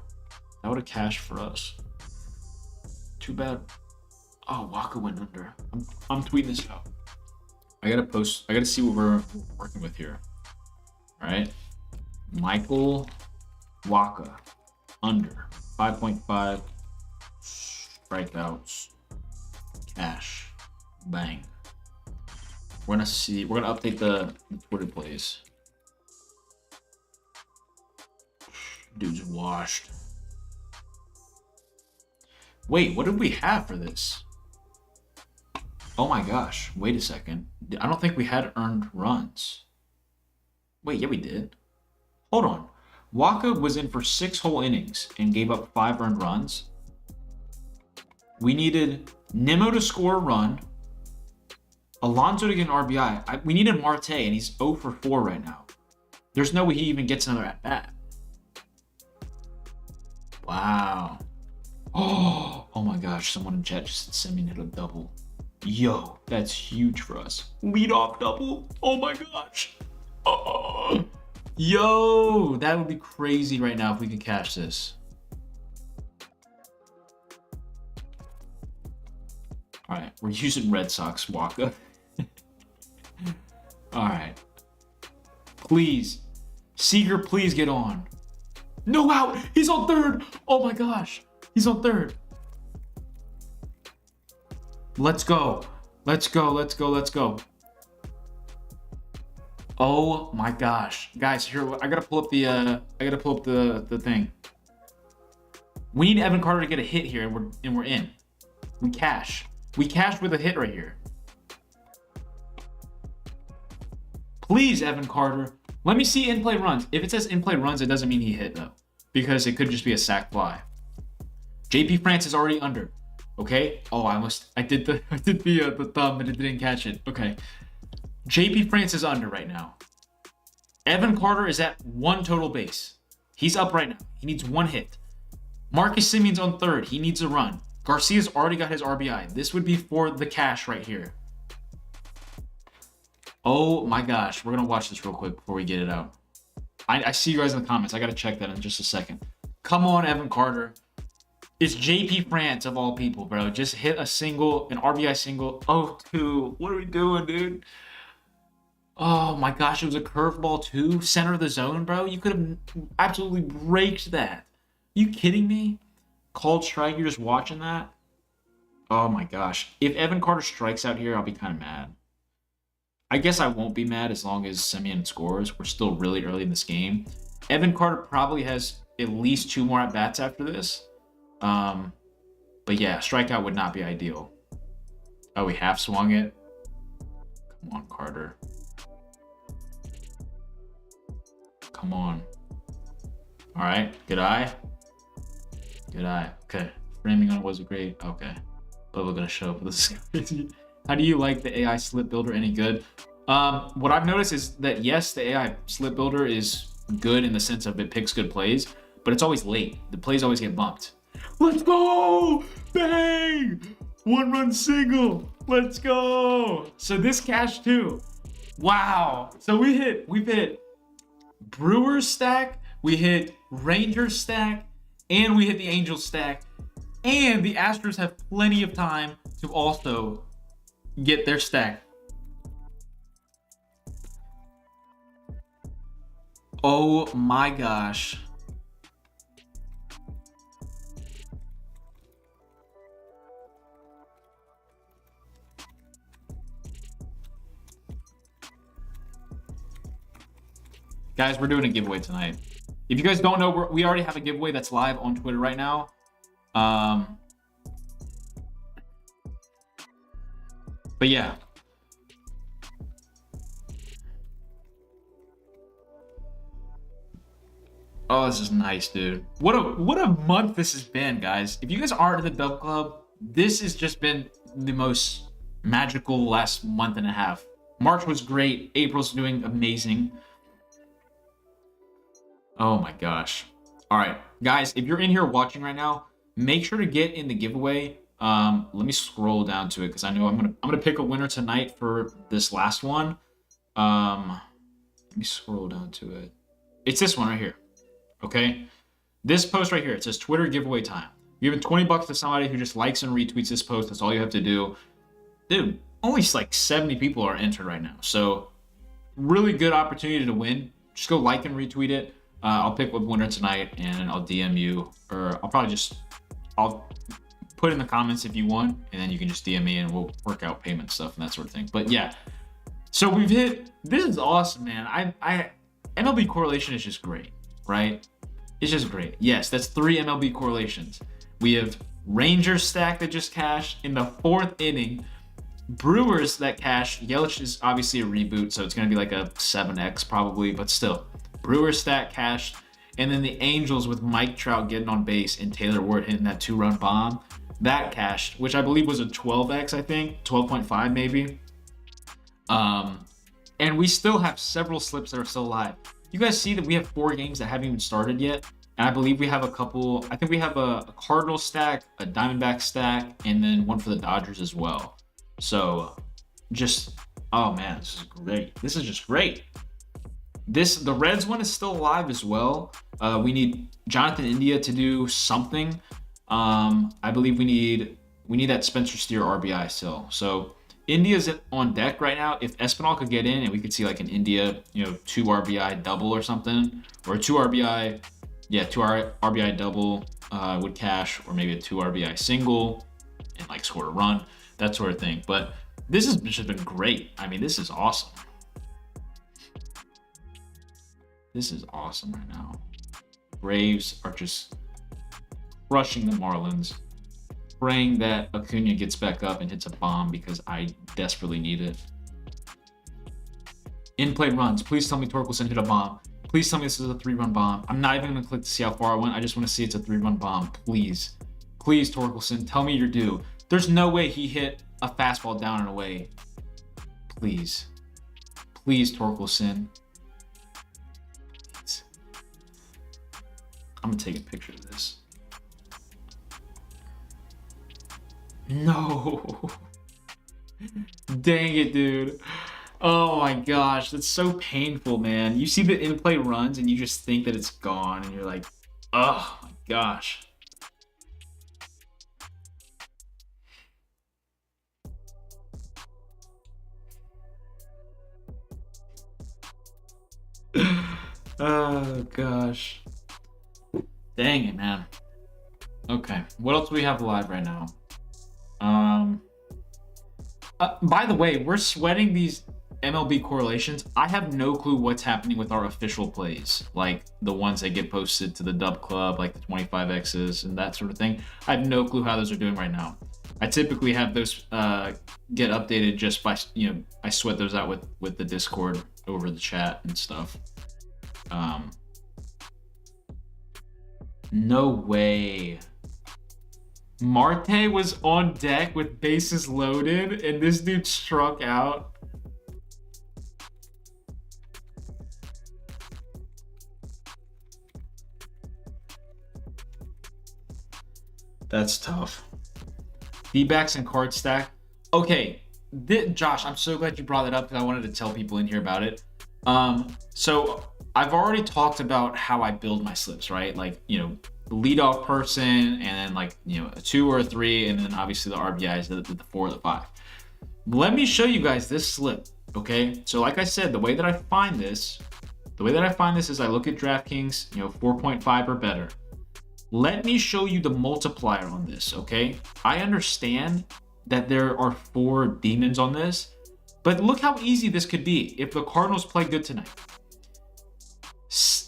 That would have cashed for us. Too bad. Oh, Waka went under. I'm tweeting this out. I gotta see what we're working with here. All right. Michael Waka under 5.5 strikeouts. Cash. Bang. We're gonna update the Twitter plays. Dude's washed. Wait, what did we have for this? Oh my gosh, wait a second. I don't think we had earned runs. Wait, yeah we did. Hold on. Waka was in for 6 whole innings and gave up 5 earned runs. We needed Nimmo to score a run, Alonso to get an RBI. We needed Marte, and he's 0 for 4 right now. There's no way he even gets another at-bat. Wow. Oh my gosh, someone in chat just sent me a double. Yo, that's huge for us. Lead off double. Oh my gosh. Oh. Yo, that would be crazy right now if we could catch this. All right, we're using Red Sox Waka. All right. Please. Seager, please get on. No out. He's on third. Oh my gosh. He's on third. Let's go. Let's go. Let's go. Let's go. Oh my gosh. Guys, here I gotta pull up the thing. We need Evan Carter to get a hit here and we're in. We cash. We cashed with a hit right here. Please, Evan Carter. Let me see in-play runs. If it says in-play runs, it doesn't mean he hit though, because it could just be a sac fly. JP France is already under. Okay. Oh, I did the thumb, but it didn't catch it. Okay. JP France is under right now. Evan Carter is at 1 total base. He's up right now. He needs 1 hit. Marcus Simeon's on third. He needs a run. Garcia's already got his RBI. This would be for the cash right here. Oh my gosh. We're going to watch this real quick before we get it out. I see you guys in the comments. I got to check that in just a second. Come on, Evan Carter. It's JP France of all people, bro. Just hit a single, an RBI single. Oh, 2. What are we doing, dude? Oh my gosh, it was a curveball too. Center of the zone, bro. You could have absolutely raked that. You kidding me? Called strike, you're just watching that? Oh my gosh. If Evan Carter strikes out here, I'll be kind of mad. I guess I won't be mad as long as Simeon scores. We're still really early in this game. Evan Carter probably has at least 2 more at-bats after this. But yeah, strikeout would not be ideal. Oh, we half swung it. Come on, Carter. Come on. All right, good eye. Good eye. Okay, framing on it was great. Okay, but we're gonna show up. This is crazy. How do you like the AI slip builder? Any good? What I've noticed is that yes, the AI slip builder is good in the sense of it picks good plays, but it's always late. The plays always get bumped. Let's go! Bang! 1-run single. Let's go! So this cash too. Wow. So we've hit Brewers stack, we hit Rangers stack, and we hit the Angels stack. And the Astros have plenty of time to also get their stack. Oh my gosh. Guys, we're doing a giveaway tonight. If you guys don't know, we already have a giveaway that's live on Twitter right now. But yeah. Oh, this is nice, dude. What a month this has been, guys. If you guys aren't in the Dub Club, this has just been the most magical last month and a half. March was great. April's doing amazing. Oh my gosh. All right, guys, if you're in here watching right now, make sure to get in the giveaway. Let me scroll down to it because I know I'm gonna pick a winner tonight for this last one. Let me scroll down to it. It's this one right here. Okay, this post right here, it says Twitter giveaway time. You're giving $20 to somebody who just likes and retweets this post. That's all you have to do. Dude, only like 70 people are entered right now. So really good opportunity to win. Just go like and retweet it. I'll pick a winner tonight and I'll DM you, or I'll put in the comments if you want, and then you can just DM me and we'll work out payment stuff and that sort of thing. But yeah, so we've hit, this is awesome, man. MLB correlation is just great, right? It's just great. Yes, that's 3 MLB correlations. We have Rangers stack that just cashed in the 4th inning. Brewers that cashed. Yelich is obviously a reboot, so it's going to be like a 7X probably, but still. Brewers stack cashed. And then the Angels with Mike Trout getting on base and Taylor Ward hitting that 2-run bomb. That cashed, which I believe was a 12X, I think. 12.5 maybe. And we still have several slips that are still live. You guys see that we have 4 games that haven't even started yet. And I believe we have a couple, I think we have a Cardinal stack, a Diamondback stack, and then one for the Dodgers as well. So just, oh man, this is great. This is just great. The Reds one is still alive as well. We need Jonathan India to do something. I believe we need that Spencer Steer RBI still. So India's on deck right now. If Espinal could get in and we could see like an India, 2 RBI double or something, or a 2 RBI double would cash, or maybe a 2 RBI single and like score a run, that sort of thing. But this has just been great. I mean, this is awesome. This is awesome right now. Braves are just crushing the Marlins. Praying that Acuna gets back up and hits a bomb because I desperately need it. In-play runs. Please tell me Torkelson hit a bomb. Please tell me this is a 3-run bomb. I'm not even going to click to see how far I went. I just want to see it's a 3-run bomb. Please. Please, Torkelson, tell me you're due. There's no way he hit a fastball down and away. Please. Please, Torkelson. Please. I'm going to take a picture of this. No. Dang it, dude. Oh my gosh, that's so painful, man. You see the in-play runs and you just think that it's gone and you're like, oh my gosh. Oh gosh. Dang it, man. Okay, what else do we have live right now? By the way, we're sweating these MLB correlations. I have no clue what's happening with our official plays, like the ones that get posted to the Dub Club, like the 25Xs and that sort of thing. I have no clue how those are doing right now. I typically have those get updated just by, I sweat those out with the Discord over the chat and stuff. No way. Marte was on deck with bases loaded and this dude struck out. That's tough. D-backs and card stack. Okay, Josh, I'm so glad you brought that up because I wanted to tell people in here about it. So I've already talked about how I build my slips, right? Like, you know, the leadoff person, and then like, you know, a 2 or a 3, and then obviously the RBIs, the 4 or the 5. Let me show you guys this slip, okay? So like I said, the way that I find this is I look at DraftKings, you know, 4.5 or better. Let me show you the multiplier on this, okay? I understand that there are 4 demons on this, but look how easy this could be if the Cardinals play good tonight.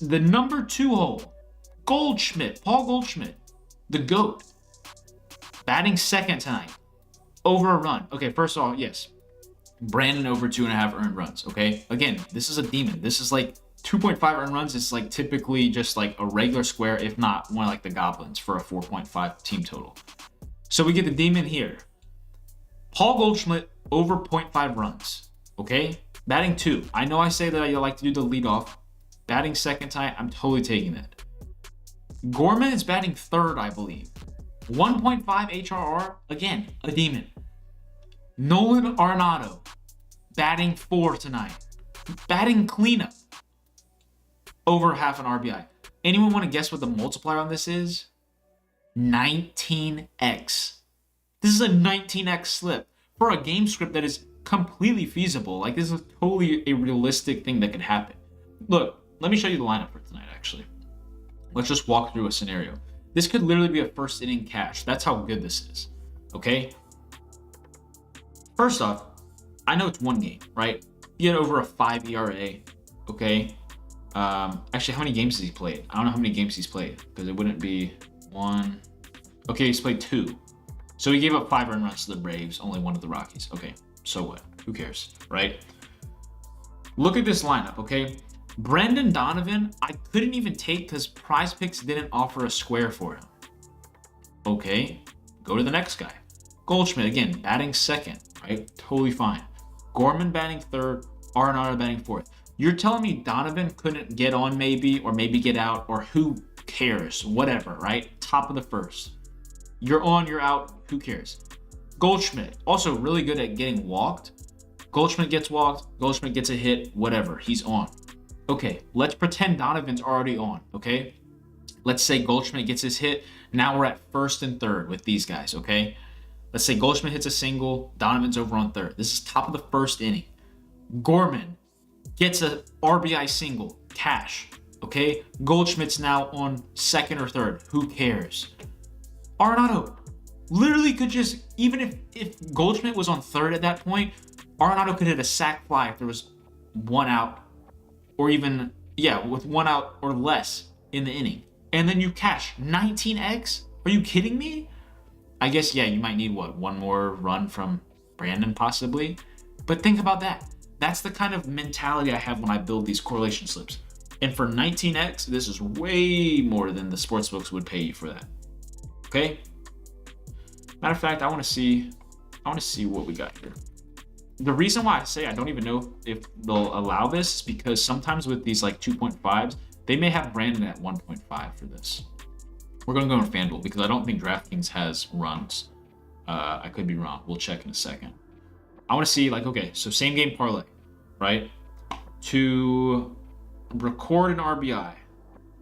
The number 2 hole, Goldschmidt, Paul Goldschmidt, the GOAT, batting second tonight, over a run. Okay, first of all, yes, Brandon over 2.5 earned runs, okay? Again, this is a demon. This is like 2.5 earned runs. It's like typically just like a regular square, if not one like the Goblins for a 4.5 team total. So we get the demon here. Paul Goldschmidt over 0.5 runs, okay? Batting 2. I know I say that I like to do the leadoff. Batting second tonight, I'm totally taking that. Gorman is batting third, I believe. 1.5 HRR, again, a demon. Nolan Arenado, batting 4 tonight. Batting cleanup, over half an RBI. Anyone want to guess what the multiplier on this is? 19x. This is a 19x slip for a game script that is completely feasible. Like, this is totally a realistic thing that could happen. Look, let me show you the lineup for tonight, actually. Let's just walk through a scenario. This could literally be a first inning cash. That's how good this is, okay? First off, I know it's one game, right? You get over a 5 ERA, okay? Actually, how many games has he played? I don't know how many games he's played, because it wouldn't be 1. Okay, he's played 2. So he gave up 5 earned runs to the Braves, only 1 to the Rockies. Okay, so what? Who cares, right? Look at this lineup, okay? Brendan Donovan, I couldn't even take because Prize Picks didn't offer a square for him. Okay, go to the next guy. Goldschmidt, again, batting second, right? Totally fine. Gorman batting third, Arenado batting fourth. You're telling me Donovan couldn't get on maybe, or maybe get out, or who cares? Whatever, right? Top of the first. You're on, you're out, who cares? Goldschmidt, also really good at getting walked. Goldschmidt gets walked, Goldschmidt gets a hit, whatever, he's on. Okay, let's pretend Donovan's already on, okay? Let's say Goldschmidt gets his hit. Now we're at first and third with these guys, okay? Let's say Goldschmidt hits a single, Donovan's over on third. This is top of the first inning. Gorman gets a RBI single, cash, okay? Goldschmidt's now on second or third. Who cares? Arenado literally could just, even if Goldschmidt was on third at that point, Arenado could hit a sac fly if there was 1 out, or even, yeah, with 1 out or less in the inning. And then you cash 19x? Are you kidding me? I guess, yeah, you might need, what, 1 more run from Brandon possibly? But think about that. That's the kind of mentality I have when I build these correlation slips. And for 19x, this is way more than the sportsbooks would pay you for that. Okay? Matter of fact, I want to see what we got here. The reason why I say I don't even know if they'll allow this is because sometimes with these like 2.5s, they may have Brandon at 1.5 for this. We're going to go in FanDuel because I don't think DraftKings has runs. I could be wrong. We'll check in a second. I want to see, like, okay, so same game parlay, right? To record an RBI,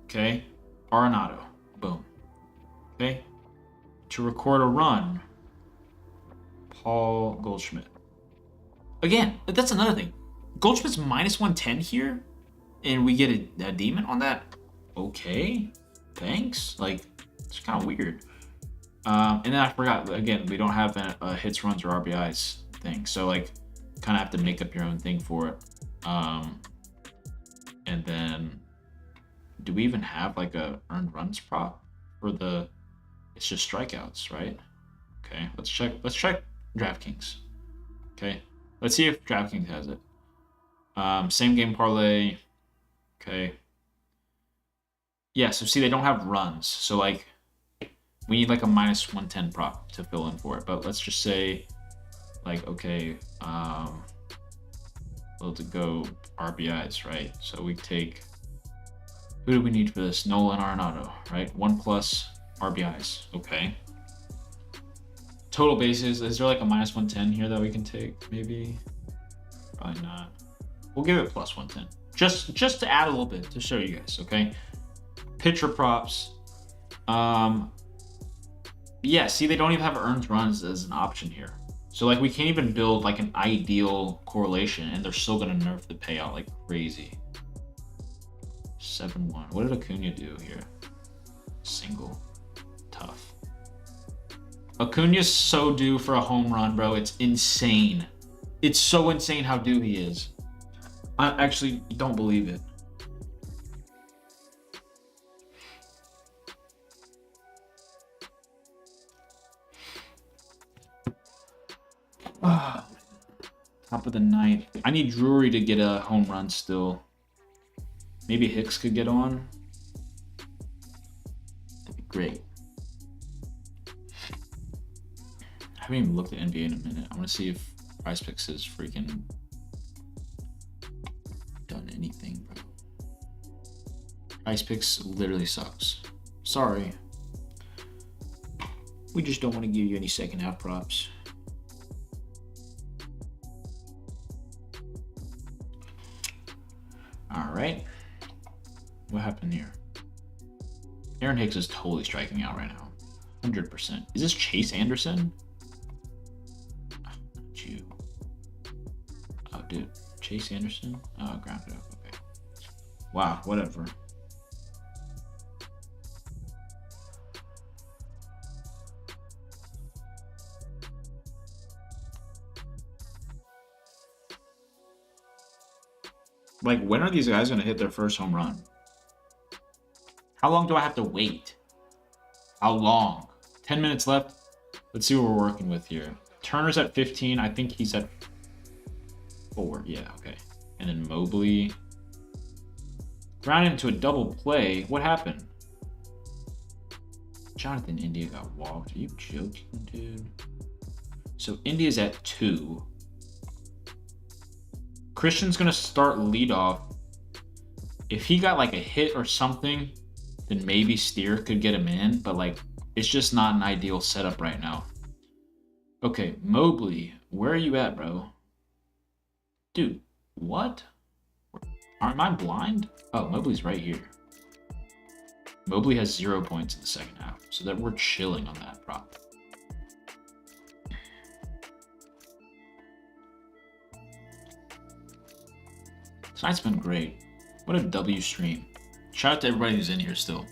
okay? Arenado, boom. Okay? To record a run, Paul Goldschmidt. Again, that's another thing. Goldschmidt's minus 110 here, and we get a demon on that? Okay, thanks. Like, it's kind of weird. And then I forgot, again, we don't have a hits, runs, or RBIs thing. So, like, kind of have to make up your own thing for it. And then, do we even have, like, a earned runs prop for the... It's just strikeouts, right? Okay, let's check DraftKings. Okay. Let's see if DraftKings has it. Same game parlay. Okay. Yeah, so see, they don't have runs. So, like, we need, like, a minus 110 prop to fill in for it. But let's just say, like, okay, well, to go RBIs, right? So we take, who do we need for this? Nolan Arenado, right? 1+ RBIs. Okay. Total bases, is there like a minus 110 here that we can take? Maybe. Probably not. We'll give it plus 110. Just to add a little bit to show you guys, okay? Pitcher props. Yeah, see, they don't even have earned runs as an option here. So like we can't even build like an ideal correlation, and they're still gonna nerf the payout like crazy. 7-1. What did Acuna do here? Single. Tough. Acuna's so due for a home run, bro. It's insane. It's so insane how due he is. I actually don't believe it. Top of the ninth. I need Drury to get a home run still. Maybe Hicks could get on. That'd be great. I haven't even looked at NBA in a minute. I want to see if Prize Picks has freaking done anything, bro. Prize Picks literally sucks. Sorry. We just don't want to give you any second half props. All right. What happened here? Aaron Hicks is totally striking out right now. 100%. Is this Chase Anderson? Oh, dude. Chase Anderson? Oh, ground it up. Okay. Wow, whatever. Like, when are these guys going to hit their first home run? How long do I have to wait? How long? 10 minutes left. Let's see what we're working with here. Turner's at 15. I think he's at 4. Yeah, okay. And then Mobley. Grounded into a double play. What happened? Jonathan India got walked. Are you joking, dude? So India's at 2. Christian's going to start leadoff. If he got like a hit or something, then maybe Steer could get him in. But like, it's just not an ideal setup right now. Okay, Mobley, where are you at, bro? Dude, what? Am I blind? Oh, Mobley's right here. Mobley has 0 points in the second half, so that we're chilling on that prop. Tonight's been great. What a W stream. Shout out to everybody who's in here still.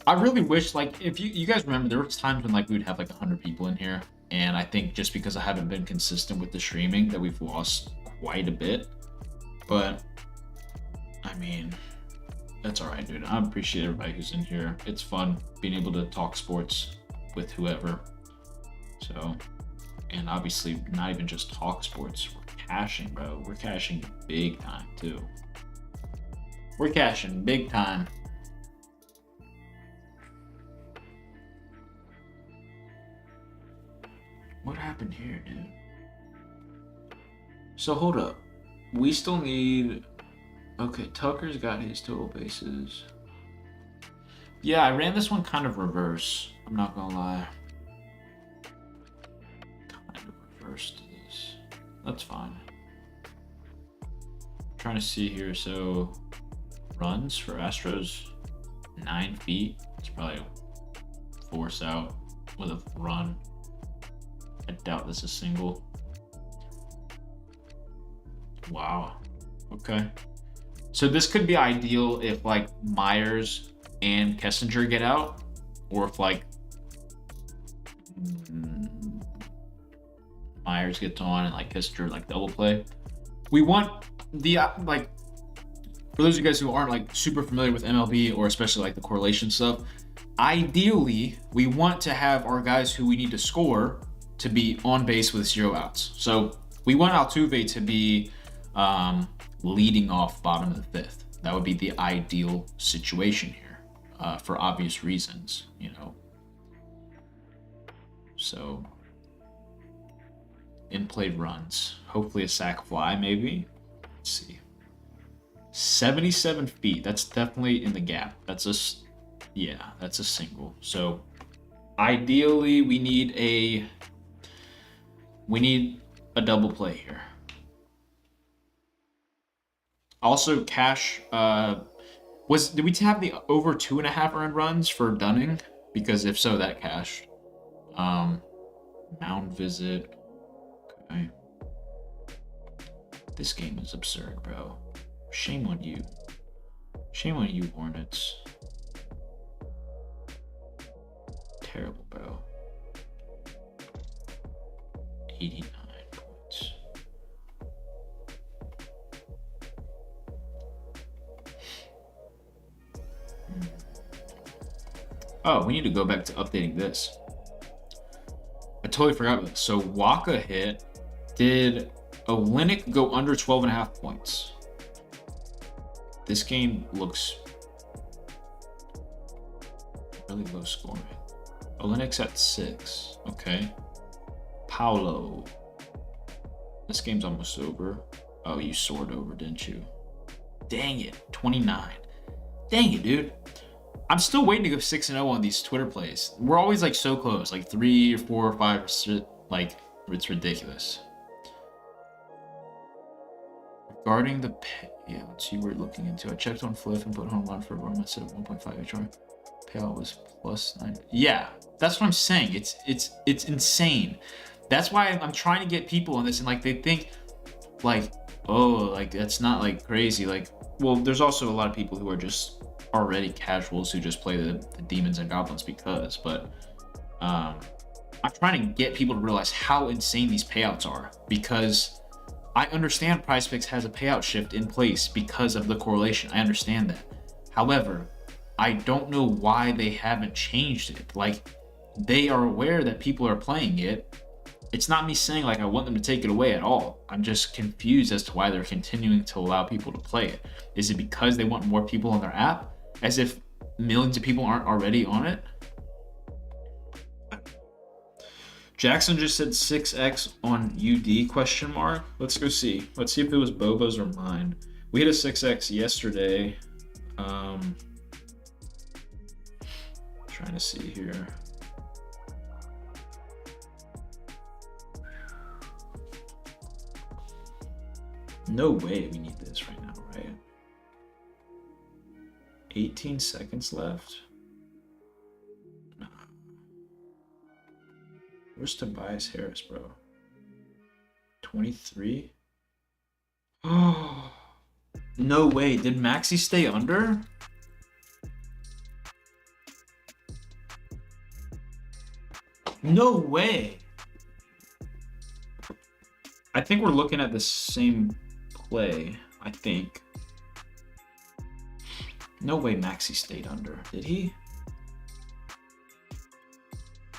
I really wish, like, if you guys remember, there was times when like we would have like 100 people in here, and I think just because I haven't been consistent with the streaming that we've lost quite a bit. But I mean, that's all right, dude. I appreciate everybody who's in here. It's fun being able to talk sports with whoever. So, and obviously not even just talk sports. We're cashing, bro. We're cashing big time too. We're cashing big time. What happened here, dude? So hold up. We still need... Okay, Tucker's got his total bases. Yeah, I ran this one kind of reverse. I'm not gonna lie. Kind of reverse to this. That's fine. I'm trying to see here. So, runs for Astros, 9 feet. It's probably a force out with a run. I doubt this is single. Wow. Okay. So this could be ideal if like Myers and Kessinger get out, or if like Myers gets on and like Kessinger like double play. We want the like, for those of you guys who aren't like super familiar with MLB or especially like the correlation stuff, ideally we want to have our guys who we need to score to be on base with 0 outs. So we want Altuve to be leading off bottom of the 5th. That would be the ideal situation here, for obvious reasons, you know. So, in-played runs. Hopefully a sac fly, maybe. Let's see. 77 feet. That's definitely in the gap. That's a single. So, ideally, we need a double play here. Also, cash. Did we have the over 2.5 earned runs for Dunning? Because if so, that cashed. Mound visit. Okay. This game is absurd, bro. Shame on you. Shame on you, Hornets. Terrible, bro. 89 points. Oh, we need to go back to updating this. I totally forgot about this. So Waka hit. Did Olenek go under 12.5 points? This game looks really low scoring. Olenek's at 6. Okay. Paulo. This game's almost over. Oh, you soared over, didn't you? Dang it. 29. Dang it, dude. I'm still waiting to go 6-0 on these Twitter plays. We're always like so close, like 3 or 4 or 5, like it's ridiculous. Regarding the pay, yeah, let's see what we're looking into. I checked on Flip and put home run for Roma instead of 1.5 HR. Payout was +9. Yeah, that's what I'm saying. It's insane. That's why I'm trying to get people on this, and like they think like, oh, like that's not like crazy. Like, well, there's also a lot of people who are just already casuals who just play the demons and goblins because, but I'm trying to get people to realize how insane these payouts are, because I understand PrizePicks has a payout shift in place because of the correlation. I understand that. However, I don't know why they haven't changed it. Like, they are aware that people are playing it. It's not me saying like I want them to take it away at all. I'm just confused as to why they're continuing to allow people to play it. Is it because they want more people on their app? As if millions of people aren't already on it? Jackson just said 6x on UD question mark. Let's go see. Let's see if it was Bobo's or mine. We hit a 6x yesterday. Trying to see here. No way we need this right now, right? 18 seconds left. Nah. Where's Tobias Harris, bro? 23? Oh, no way. Did Maxi stay under? No way. I think we're looking at the same play, I think. No way Maxi stayed under. Did he?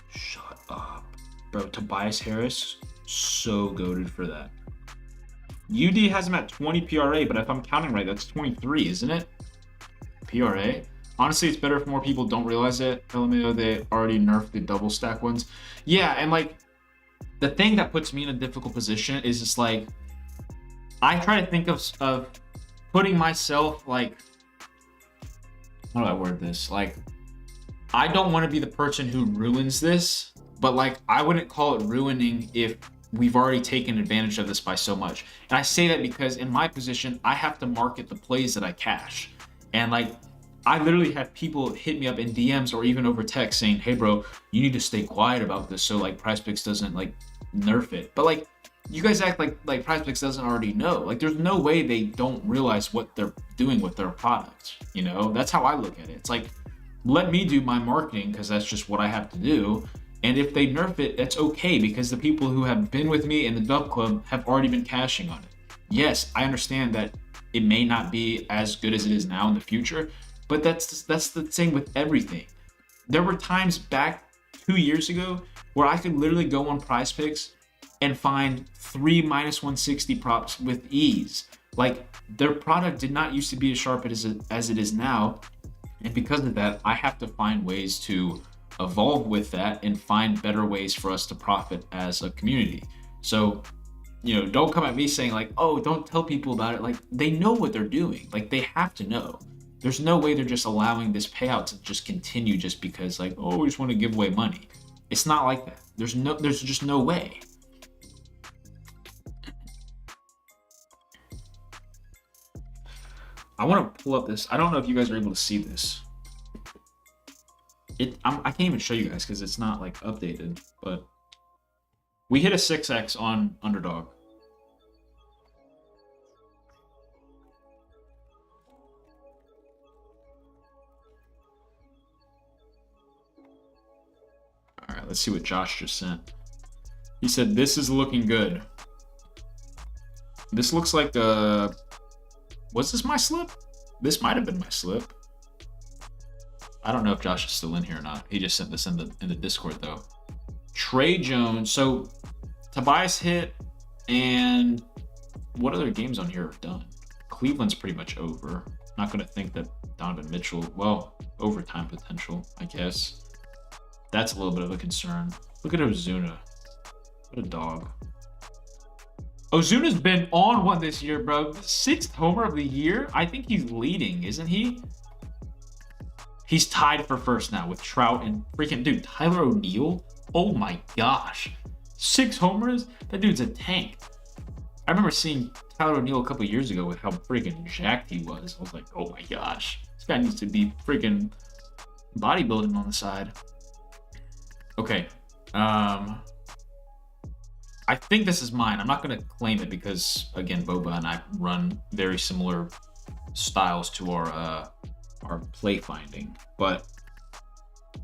Shut up. Bro, Tobias Harris, so goated for that. UD has him at 20 PRA, but if I'm counting right, that's 23, isn't it? PRA? Honestly, it's better if more people don't realize it. LMAO, they already nerfed the double stack ones. Yeah, and like, the thing that puts me in a difficult position is just like, I try to think of putting myself like, how do I word this? Like, I don't want to be the person who ruins this, but like, I wouldn't call it ruining if we've already taken advantage of this by so much. And I say that because in my position, I have to market the plays that I cash. And like, I literally have people hit me up in DMs or even over text saying, hey bro, you need to stay quiet about this so like PrizePicks doesn't like nerf it. But like, you guys act like PrizePicks doesn't already know. Like, there's no way they don't realize what they're doing with their product. You know, that's how I look at it. It's like, let me do my marketing because that's just what I have to do. And if they nerf it, that's okay, because the people who have been with me in the Dub Club have already been cashing on it. Yes, I understand that it may not be as good as it is now in the future, but that's the thing with everything. There were times back 2 years ago where I could literally go on PrizePicks and find 3 -160 props with ease. Like, their product did not used to be as sharp as it is now. And because of that, I have to find ways to evolve with that and find better ways for us to profit as a community. So, you know, don't come at me saying like, oh, don't tell people about it. Like, they know what they're doing. Like, they have to know. There's no way they're just allowing this payout to just continue just because like, oh, we just want to give away money. It's not like that. There's just no way. I want to pull up this. I don't know if you guys are able to see this. I can't even show you guys because it's not like updated, but we hit a 6x on underdog. All right, let's see what Josh just sent. He said, this is looking good. This looks like was this my slip? This might have been my slip. I don't know if Josh is still in here or not. He just sent this in the Discord though. Trey Jones. So Tobias hit, and what other games on here are done? Cleveland's pretty much over. Not gonna think that Donovan Mitchell, well, overtime potential, I guess. That's a little bit of a concern. Look at Ozuna. What a dog. Ozuna's been on one this year, bro. 6th homer of the year? I think he's leading, isn't he? He's tied for first now with Trout and freaking, dude, Tyler O'Neill. Oh my gosh. 6 homers? That dude's a tank. I remember seeing Tyler O'Neill a couple years ago with how freaking jacked he was. I was like, oh my gosh. This guy needs to be freaking bodybuilding on the side. Okay. I think this is mine. I'm not going to claim it because, again, Boba and I run very similar styles to our play finding. But,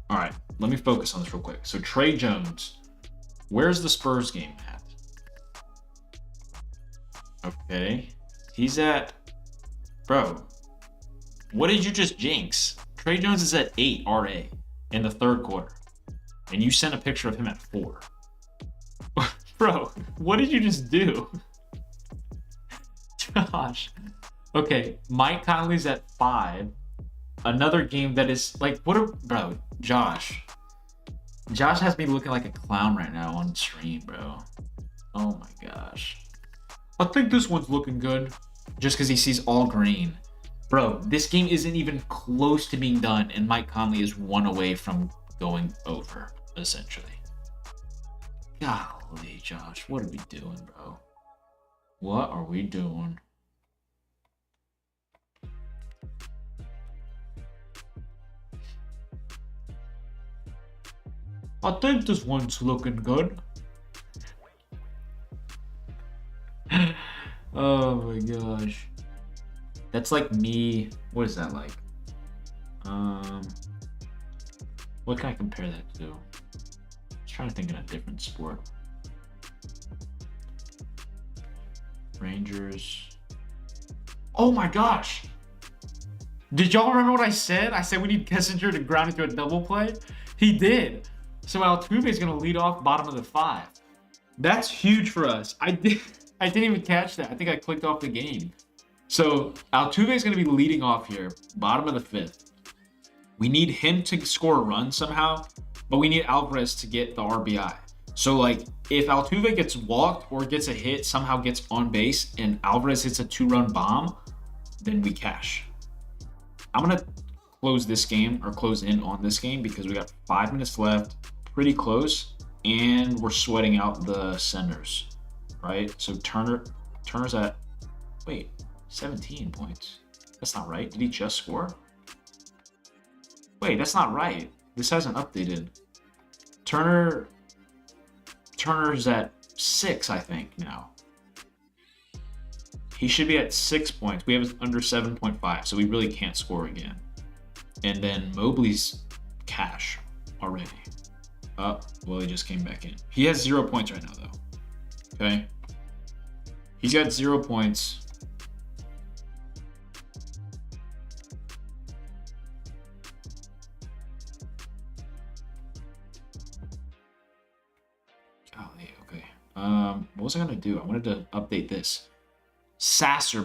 all right, let me focus on this real quick. So, Trey Jones, where's the Spurs game at? Okay. He's at, bro, what did you just jinx? Trey Jones is at 8 RA in the 3rd quarter. And you sent a picture of him at 4. Bro, what did you just do? Josh. Okay, Mike Conley's at 5. Another game that is like, bro, Josh. Josh has me looking like a clown right now on stream, bro. Oh my gosh. I think this one's looking good. Just because he sees all green. Bro, this game isn't even close to being done, and Mike Conley is 1 away from going over, essentially. Golly, Josh, what are we doing, bro? What are we doing? I think this one's looking good. Oh my gosh. That's like me. What is that like? What can I compare that to? Trying to think in a different sport. Rangers. Oh my gosh. Did y'all remember what I said? I said we need Kessinger to ground into a double play. He did. So Altuve is going to lead off bottom of the 5. That's huge for us. I didn't even catch that. I think I clicked off the game. So Altuve is going to be leading off here, bottom of the 5th. We need him to score a run somehow. But we need Alvarez to get the RBI. So, like, if Altuve gets walked or gets a hit, somehow gets on base, and Alvarez hits a 2-run bomb, then we cash. I'm going to close this game, or close in on this game, because we got 5 minutes left, pretty close, and we're sweating out the centers, right? So Turner's at, wait, 17 points. That's not right. Did he just score? Wait, that's not right. This hasn't updated. Turner's at 6, I think, now. He should be at 6 points. We have under 7.5, so we really can't score again. And then Mobley's cash already. Oh, well, he just came back in. He has 0 points right now, though. Okay? He's got 0 points. What was I gonna do? I wanted to update this.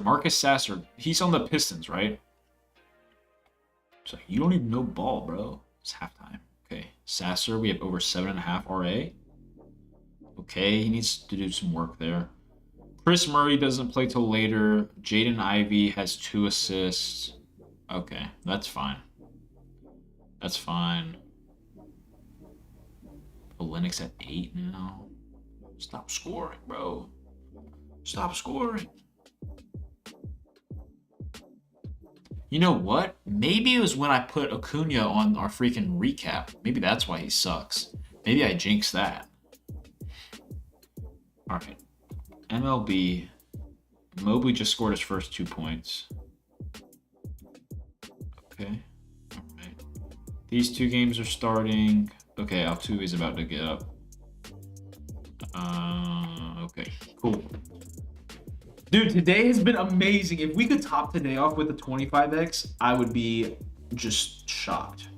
Marcus Sasser. He's on the Pistons, right? It's like, you don't even know ball, bro. It's halftime. Okay, Sasser. We have over 7.5 RA. Okay, he needs to do some work there. Chris Murray doesn't play till later. Jaden Ivey has 2 assists. Okay, that's fine. That's fine. Olenek at 8 now. Stop scoring, bro. Stop scoring. You know what? Maybe it was when I put Acuna on our freaking recap. Maybe that's why he sucks. Maybe I jinxed that. All right. MLB. Mobley just scored his first 2 points. Okay. All right. These 2 games are starting. Okay, Altuve is about to get up. Okay, cool. Dude, today has been amazing. If we could top today off with a 25x, I would be just shocked.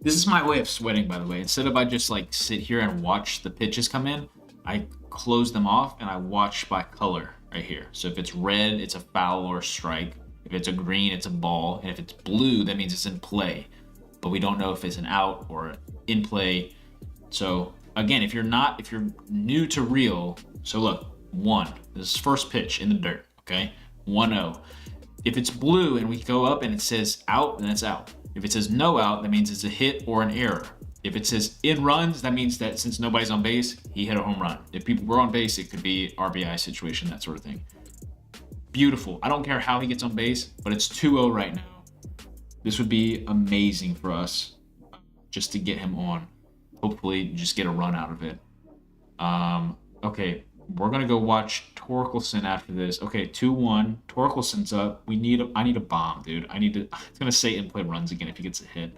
This is my way of sweating, by the way. Instead of I just like sit here and watch the pitches come in, I close them off and I watch by color right here. So if it's red, it's a foul or a strike. If it's a green, it's a ball. And if it's blue, that means it's in play. But we don't know if it's an out or in play. So again, if you're new to real, so look, 1. This is first pitch in the dirt, okay? 1-0. If it's blue and we go up and it says out, then it's out. If it says no out, that means it's a hit or an error. If it says in runs, that means that since nobody's on base, he hit a home run. If people were on base, it could be RBI situation, that sort of thing. Beautiful. I don't care how he gets on base, but it's 2-0 right now. This would be amazing for us just to get him on. Hopefully just get a run out of it. Okay, we're gonna go watch Torkelson after this. Okay, 2-1. Torkelson's up. I need a bomb, dude. It's gonna say in play runs again if he gets a hit.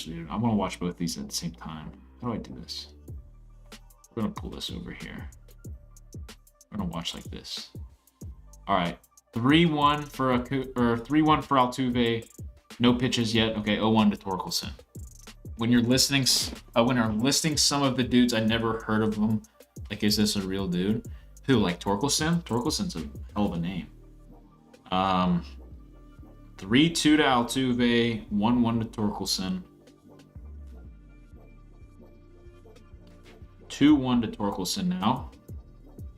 Dude, I want to watch both these at the same time. How do I do this? We're gonna pull this over here. We're gonna watch like this. All right, 3-1 for 3-1 for Altuve. No pitches yet. Okay, 0-1 to Torkelson. When you're listing some of the dudes, I never heard of them. Like, is this a real dude? Who, like Torkelson? Torkelson's a hell of a name. 3-2 to Altuve, 1-1 to Torkelson. 2-1 to Torkelson now.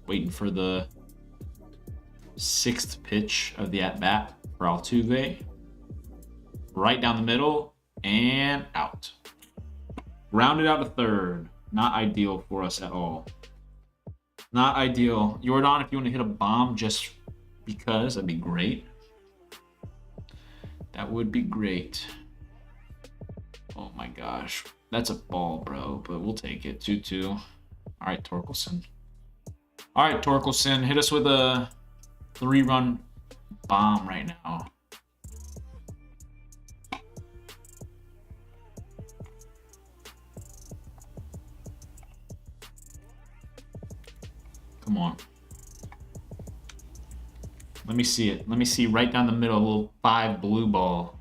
Waiting for the 6th pitch of the at-bat for Altuve. Right down the middle and out. Rounded out to 3rd. Not ideal for us at all. Not ideal. Jordan, if you want to hit a bomb just because, that'd be great. That would be great. Oh my gosh. That's a ball, bro, but we'll take it. 2-2. All right, Torkelson. All right, Torkelson, hit us with a 3-run bomb right now. Come on. Let me see it. Let me see right down the middle, a little 5 blue ball.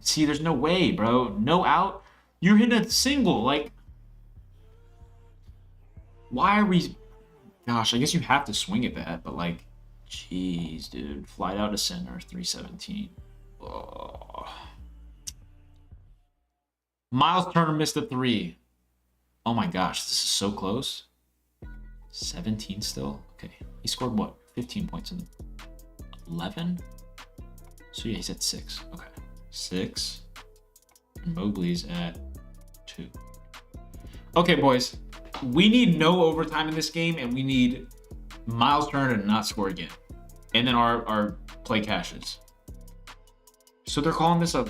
See, there's no way, bro. No out. You're hitting a single. Like, why are we... Gosh, I guess you have to swing at that, but like, jeez, dude. Flight out to center, 317. Oh. Miles Turner missed a 3. Oh my gosh, this is so close. 17 still? Okay. He scored what? 15 points in 11? So yeah, he's at 6. Okay. 6. And Mobley's at 2. Okay, boys. We need no overtime in this game, and we need Miles Turner to not score again. And then our play cashes. So they're calling this a...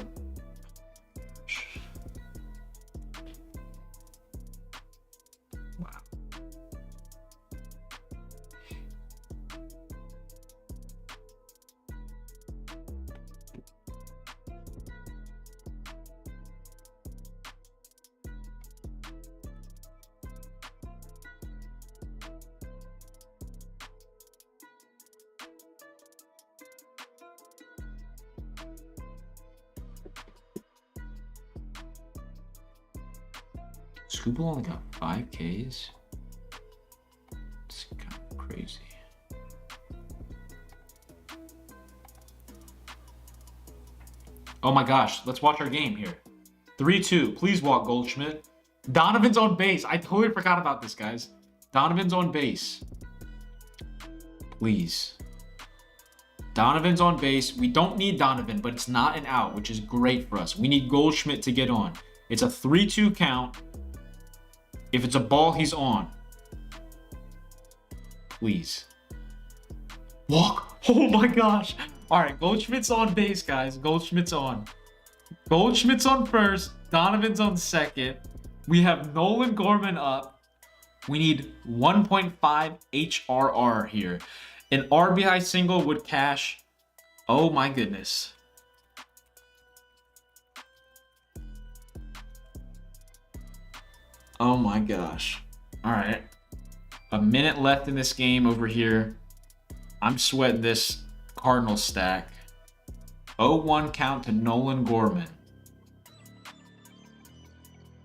Scoop only got 5 Ks. It's kind of crazy. Oh my gosh, let's watch our game here. 3-2. Please walk Goldschmidt. Donovan's on base. I totally forgot about this, guys. Donovan's on base. Please. Donovan's on base. We don't need Donovan, but it's not an out, which is great for us. We need Goldschmidt to get on. It's a 3-2 count. If it's a ball, he's on. Please. Walk. Oh my gosh. All right, Goldschmidt's on base, guys. Goldschmidt's on. Goldschmidt's on first. Donovan's on second. We have Nolan Gorman up. We need 1.5 HRR here. An RBI single would cash. Oh my goodness. Oh my gosh. All right. A minute left in this game over here. I'm sweating this Cardinal stack. 0-1 count to Nolan Gorman.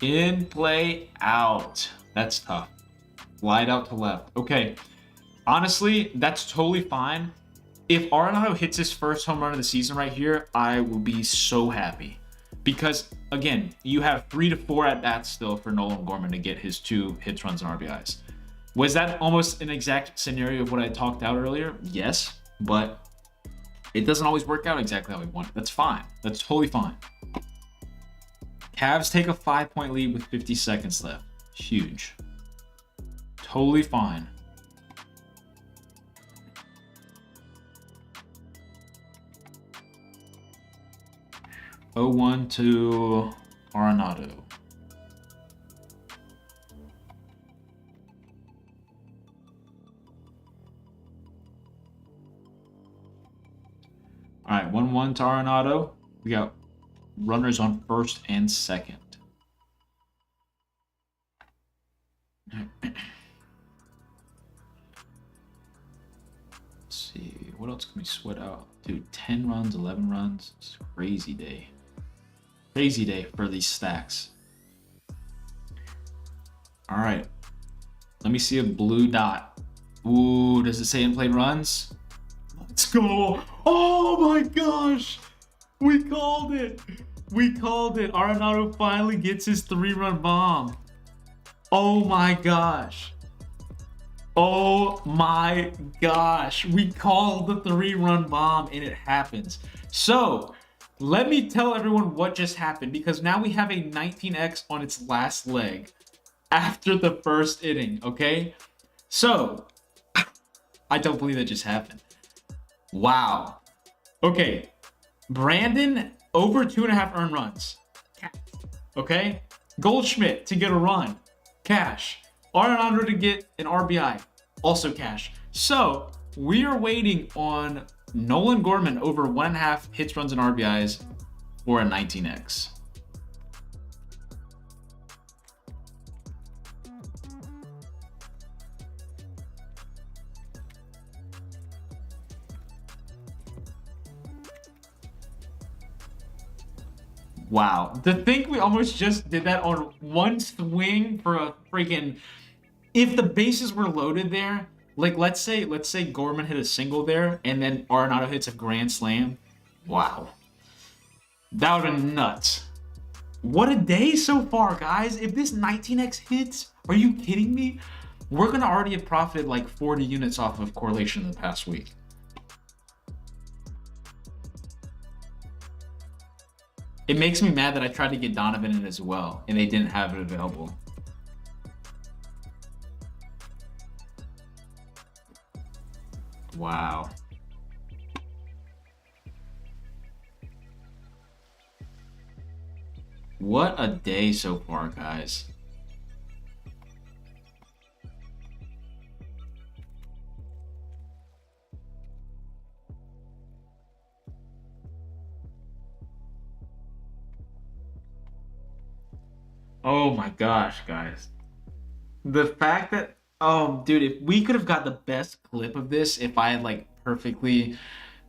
In, play, out. That's tough. Slide out to left. Okay. Honestly, that's totally fine. If Arenado hits his first home run of the season right here, I will be so happy. Because, again, you have 3 to 4 at-bats still for Nolan Gorman to get his 2 hits, runs, and RBIs. Was that almost an exact scenario of what I talked out earlier? Yes, but it doesn't always work out exactly how we want it. That's fine. That's totally fine. Cavs take a 5-point lead with 50 seconds left. Huge. Totally fine. Oh, 1 to Arenado. All right, 1-1 to Arenado. We got runners on first and second. Let's see, what else can we sweat out? Dude, 10 runs, 11 runs. It's a crazy day. Crazy day for these stacks. All right, let me see a blue dot. Ooh, does it say in play runs? Let's go. Oh my gosh. We called it. We called it. Arenado finally gets his 3-run bomb. Oh my gosh. Oh my gosh. We called the 3-run bomb and it happens. So let me tell everyone what just happened, because now we have a 19X on its last leg after the first inning, okay? So I don't believe that just happened. Wow. Okay. Brandon over 2.5 earned runs. Okay. Goldschmidt to get a run. Cash. Arenado to get an RBI. Also cash. So we are waiting on Nolan Gorman over 1.5 hits, runs, and RBIs for a 19X. Wow. To think we almost just did that on one swing for a freaking... If the bases were loaded there, like let's say Gorman hit a single there and then Arenado hits a grand slam. Wow. That would have been nuts. What a day so far, guys. If this 19X hits, are you kidding me? We're going to already have profited like 40 units off of correlation in the past week. It makes me mad that I tried to get Donovan in as well, and they didn't have it available. Wow. What a day so far, guys. Oh my gosh, guys. The fact that, oh, dude, if we could have got the best clip of this, if I had like perfectly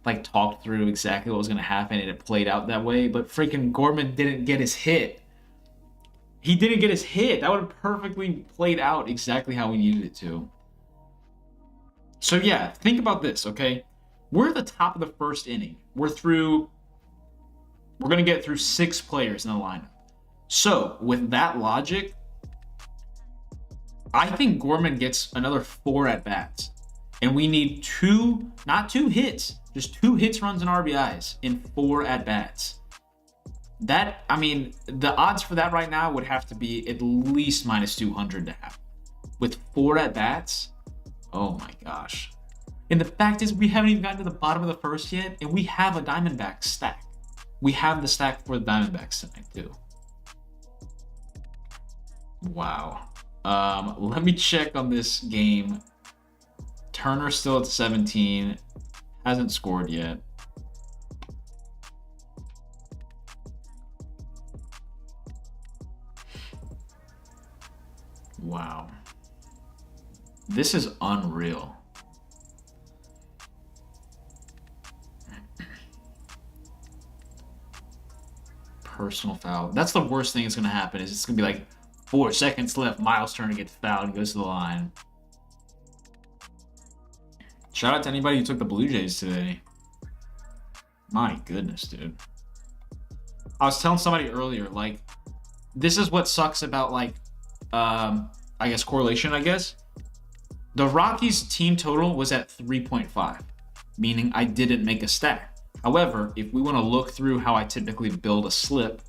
like talked through exactly what was going to happen and it played out that way, but freaking Gorman didn't get his hit. He didn't get his hit. That would have perfectly played out exactly how we needed it to. So yeah, think about this, okay? We're at the top of the first inning. We're going to get through 6 players in the lineup. So, with that logic, I think Gorman gets another 4 at-bats. And we need 2, not 2 hits, just 2 hits, runs, and RBIs in 4 at-bats. That, I mean, the odds for that right now would have to be at least minus 200 to happen. With 4 at-bats, oh my gosh. And the fact is, we haven't even gotten to the bottom of the first yet, and we have a Diamondback stack. We have the stack for the Diamondback stack too. Wow. Let me check on this game. Turner still at 17. Hasn't scored yet. Wow. This is unreal. Personal foul. That's the worst thing that's going to happen is it's going to be like 4 seconds left. Miles Turner gets fouled and goes to the line. Shout out to anybody who took the Blue Jays today. My goodness, dude. I was telling somebody earlier, like, this is what sucks about, like, I guess correlation, I guess. The Rockies team total was at 3.5, meaning I didn't make a stack. However, if we want to look through how I typically build a slip,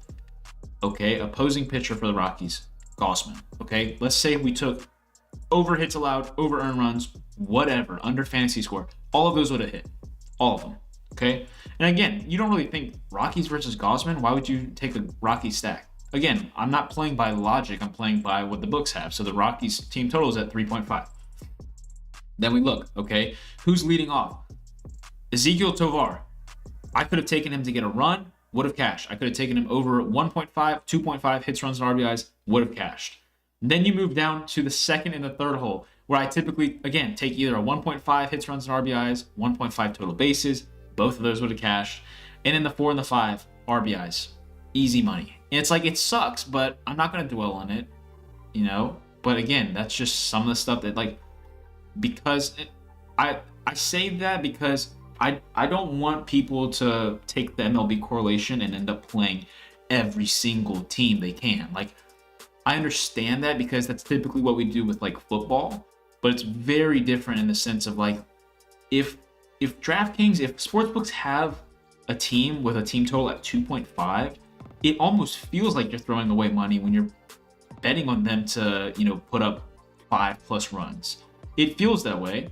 okay, opposing pitcher for the Rockies, Gossman, okay? Let's say we took over hits allowed, over earned runs, whatever, under fantasy score. All of those would have hit. All of them, okay? And again, you don't really think Rockies versus Gossman. Why would you take a Rockies stack? Again, I'm not playing by logic. I'm playing by what the books have. So the Rockies team total is at 3.5. Then we look, okay? Who's leading off? Ezekiel Tovar. I could have taken him to get a run, would have cashed. I could have taken him over 1.5, 2.5 hits, runs, and RBIs, would have cashed. And then you move down to the second and the third hole, where I typically, again, take either a 1.5 hits, runs, and RBIs, 1.5 total bases. Both of those would have cashed. And in the 4 and the 5, RBIs. Easy money. And it's like, it sucks, but I'm not going to dwell on it, you know? But again, that's just some of the stuff that, like, because I say that because I don't want people to take the MLB correlation and end up playing every single team they can. Like, I understand that because that's typically what we do with, like, football, but it's very different in the sense of, like, if DraftKings, if sportsbooks have a team with a team total at 2.5, it almost feels like you're throwing away money when you're betting on them to, you know, put up 5+ runs. It feels that way.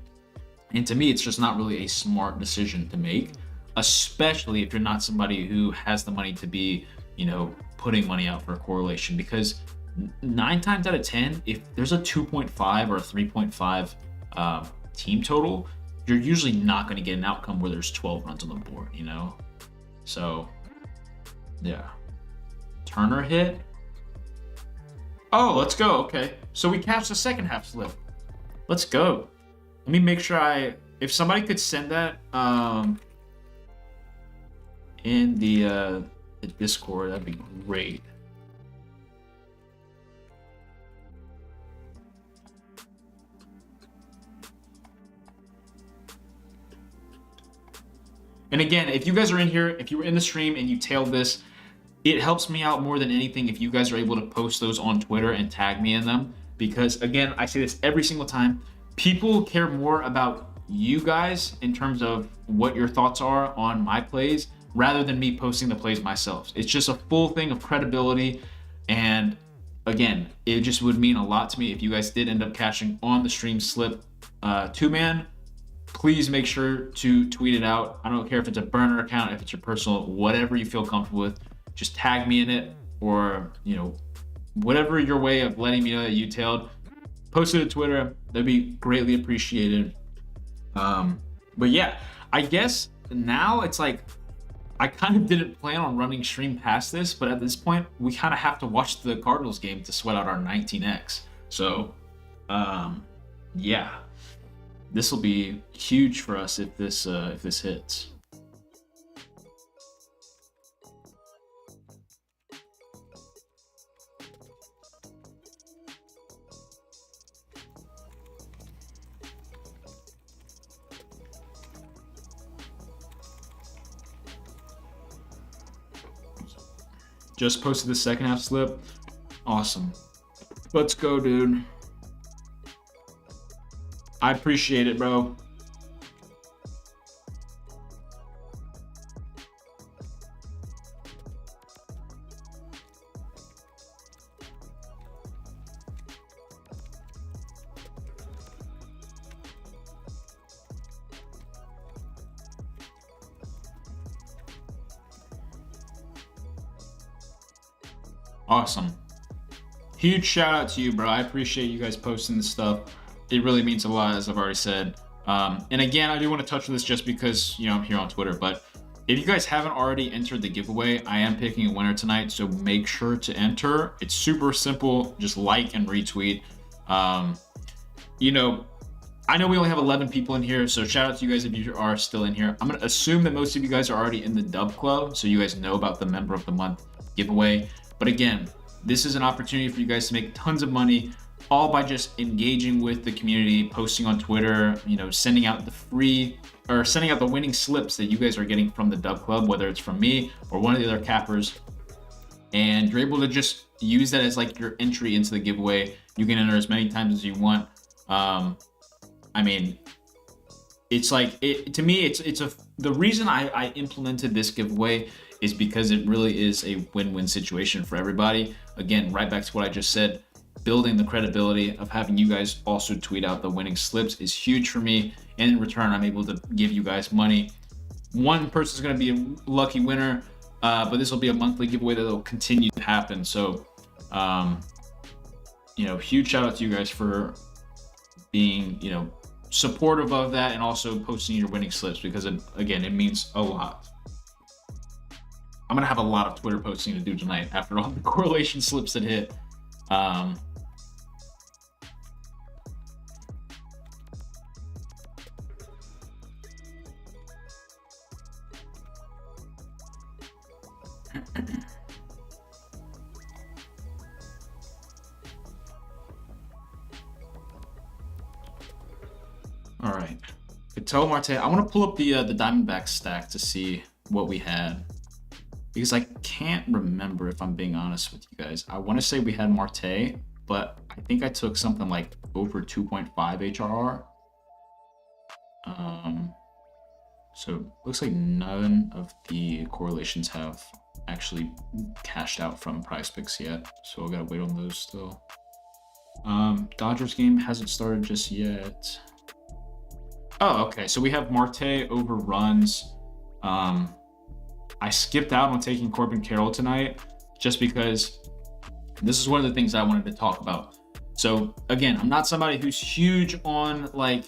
And to me, it's just not really a smart decision to make, especially if you're not somebody who has the money to be, you know, putting money out for a correlation. Because 9 times out of 10, if there's a 2.5 or a 3.5 team total, you're usually not going to get an outcome where there's 12 runs on the board, you know? So, yeah. Turner hit. Oh, let's go. Okay. So we cashed the second half slip. Let's go. Let me make sure if somebody could send that in the Discord, that'd be great. And again, if you guys are in here, if you were in the stream and you tailed this, it helps me out more than anything if you guys are able to post those on Twitter and tag me in them. Because again, I say this every single time, people care more about you guys in terms of what your thoughts are on my plays rather than me posting the plays myself. It's just a full thing of credibility. And again, it just would mean a lot to me if you guys did end up cashing on the stream slip 2-man. Please make sure to tweet it out. I don't care if it's a burner account, if it's your personal, whatever you feel comfortable with. Just tag me in it, or, you know, whatever your way of letting me know that you tailed. Post it to Twitter. That'd be greatly appreciated. But yeah, I guess now it's like I kind of didn't plan on running stream past this, but at this point we kind of have to watch the Cardinals game to sweat out our 19x. So yeah, this will be huge for us if this hits. Just posted the second half slip. Awesome. Let's go, dude. I appreciate it, bro. Awesome. Huge shout out to you, bro. I appreciate you guys posting this stuff. It really means a lot, as I've already said. And again, I do want to touch on this just because, I'm here on Twitter, but if you guys haven't already entered the giveaway, I am picking a winner tonight, so make sure to enter. It's super simple. Just like and retweet. I know we only have 11 people in here, so shout out to you guys if you are still in here. I'm going to assume that most of you guys are already in the Dub Club, so you guys know about the Member of the Month giveaway. But again, this is an opportunity for you guys to make tons of money, all by just engaging with the community, posting on Twitter, sending out the winning slips that you guys are getting from the Dub Club, whether it's from me or one of the other cappers. And you're able to just use that as like your entry into the giveaway. You can enter as many times as you want. It's like to me, the reason I implemented this giveaway is because it really is a win-win situation for everybody. Again, right back to what I just said, building the credibility of having you guys also tweet out the winning slips is huge for me. And in return, I'm able to give you guys money. One person's going to be a lucky winner, but this will be a monthly giveaway that will continue to happen. So, huge shout out to you guys for being, supportive of that and also posting your winning slips, because it means a lot. I'm gonna have a lot of Twitter posting to do tonight after all the correlation slips that hit. All right, Patel Marte. I want to pull up the Diamondback stack to see what we had, because I can't remember, if I'm being honest with you guys. I want to say we had Marte, but I think I took something like over 2.5 HRR. So looks like none of the correlations have actually cashed out from Prize Picks yet, so I gotta wait on those still. Dodgers game hasn't started just yet. Oh, okay. So we have Marte over runs. I skipped out on taking Corbin Carroll tonight just because this is one of the things I wanted to talk about. So again, I'm not somebody who's huge on like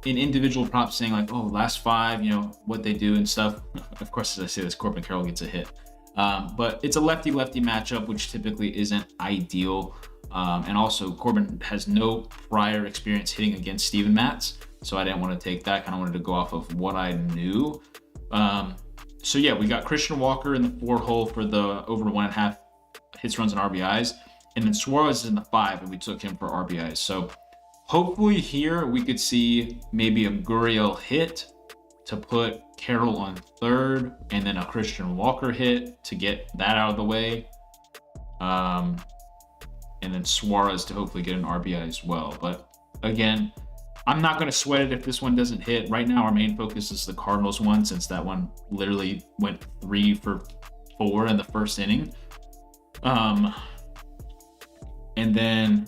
an individual prop saying like, oh, last five, what they do and stuff. Of course, as I say this, Corbin Carroll gets a hit. But it's a lefty-lefty matchup, which typically isn't ideal. And also Corbin has no prior experience hitting against Steven Matz. So I didn't want to take that. Kind of wanted to go off of what I knew. So yeah, we got Christian Walker in the 4 hole for the over 1.5 hits, runs, and RBIs. And then Suarez is in the 5, and we took him for RBIs. So hopefully here we could see maybe a Gurriel hit to put Carroll on 3rd, and then a Christian Walker hit to get that out of the way. And then Suarez to hopefully get an RBI as well. But again, I'm not going to sweat it if this one doesn't hit. Right now, our main focus is the Cardinals one, since that one literally went 3 for 4 in the first inning. And then,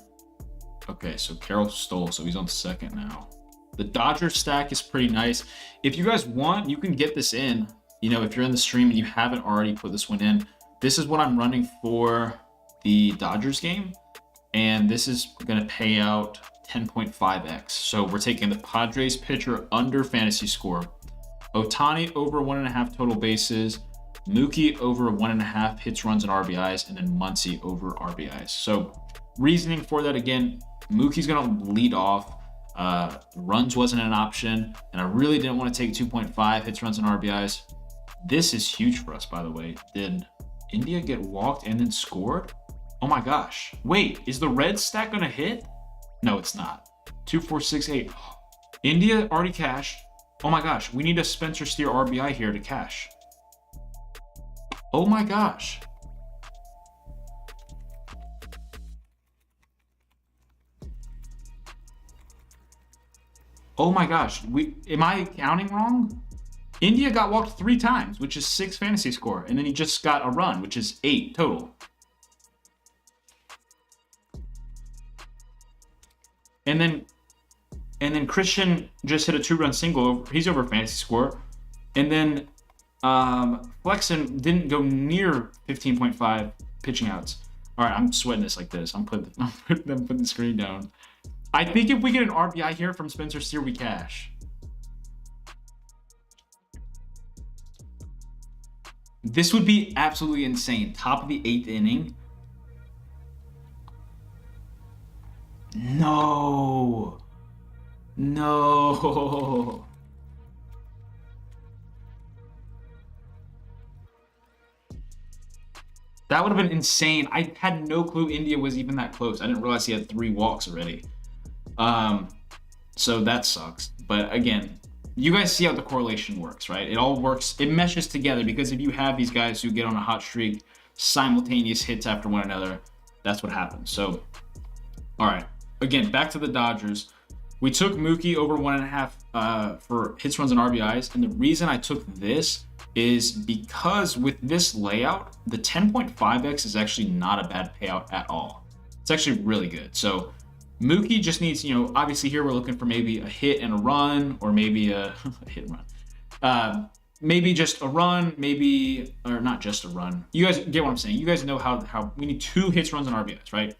okay, so Carroll stole, so he's on 2nd now. The Dodgers stack is pretty nice. If you guys want, you can get this in. If you're in the stream and you haven't already put this one in, this is what I'm running for the Dodgers game. And this is going to pay out 10.5x. So we're taking the Padres pitcher under fantasy score, Ohtani over 1.5 total bases, Mookie over 1.5 hits, runs, and RBIs, and then Muncy over RBIs. So reasoning for that, again, Mookie's going to lead off. Runs wasn't an option, and I really didn't want to take 2.5 hits, runs, and RBIs. This is huge for us, by the way. Did India get walked and then scored? Oh my gosh. Wait, is the red stack going to hit? No, it's not. 2, 4, 6, 8. India already cashed. Oh my gosh, we need a Spencer Steer RBI here to cash. Oh my gosh. Oh my gosh, am I counting wrong? India got walked 3 times, which is 6 fantasy score, and then he just got a run, which is 8 total. And then Christian just hit a 2-run single. He's over fantasy score. And then Flexen didn't go near 15.5 pitching outs. All right, I'm sweating this like this. I'm putting the screen down. I think if we get an RBI here from Spencer Steer, we cash. This would be absolutely insane. Top of the 8th inning. No. No. That would have been insane. I had no clue India was even that close. I didn't realize he had 3 walks already. So that sucks. But again, you guys see how the correlation works, right? It all works. It meshes together because if you have these guys who get on a hot streak, simultaneous hits after one another, that's what happens. So, all right. Again, back to the Dodgers. We took Mookie over 1.5 for hits, runs, and RBIs. And the reason I took this is because with this layout, the 10.5x is actually not a bad payout at all. It's actually really good. So Mookie just needs, obviously here we're looking for maybe a hit and a run, or maybe a hit and run. Maybe just a run, maybe, or not just a run. You guys get what I'm saying. You guys know how we need 2 hits, runs, and RBIs, right?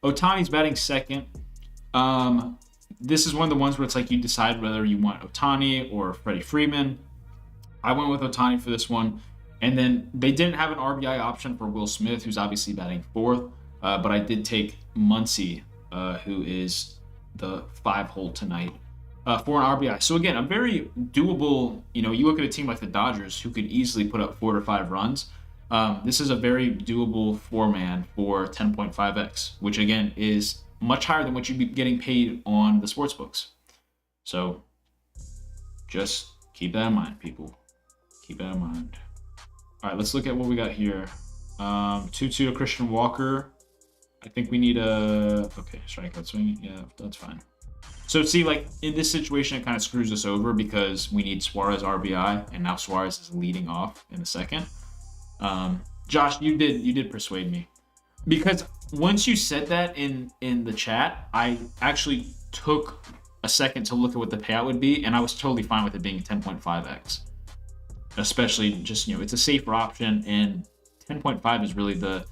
Ohtani's batting second. This is one of the ones where it's like you decide whether you want Ohtani or Freddie Freeman. I went with Ohtani for this one. And then they didn't have an RBI option for Will Smith, who's obviously batting 4th. But I did take Muncy, who is the 5-hole tonight, for an RBI. So again, a very doable, you look at a team like the Dodgers who could easily put up 4 to 5 runs. This is a very doable 4-man for 10.5x, which again is much higher than what you'd be getting paid on the sports books. So just keep that in mind, people. Keep that in mind. All right, let's look at what we got here. 2-2 to Christian Walker. I think we need okay, strikeout swing. Yeah, that's fine. So see, like in this situation, it kind of screws us over because we need Suarez RBI, and now Suarez is leading off in the second. Josh, you did persuade me, because once you said that in the chat, I actually took a second to look at what the payout would be, and I was totally fine with it being 10.5x. Especially just, it's a safer option, and 10.5 is really the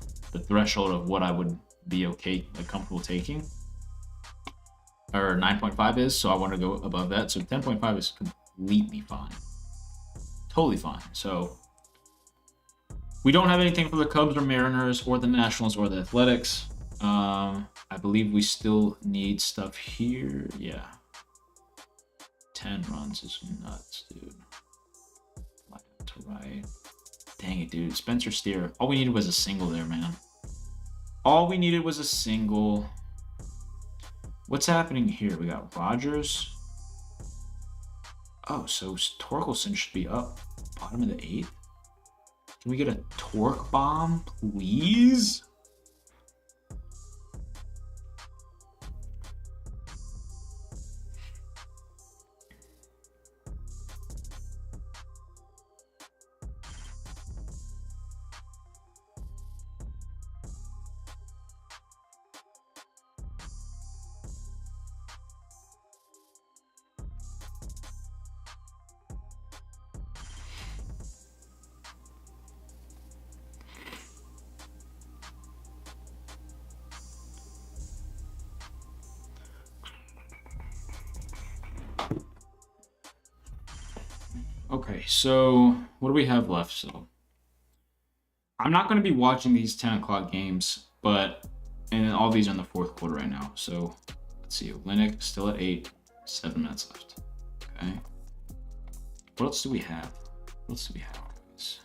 threshold of what I would be okay, like comfortable taking. Or 9.5 is, so I want to go above that. So 10.5 is completely fine. Totally fine. So we don't have anything for the Cubs or Mariners or the Nationals or the Athletics. I believe we still need stuff here. Yeah. 10 runs is nuts, dude. Left to right. Dang it, dude. Spencer Steer. All we needed was a single there, man. All we needed was a single. What's happening here? We got Rogers. Oh, so Torkelson should be up bottom of the 8th. Can we get a torque bomb, please? Okay, so what do we have left? So I'm not going to be watching these 10 o'clock games, and all these are in the 4th quarter right now. So let's see. Linux still at 8, 7 minutes left. Okay. What else do we have? What else do we have, guys?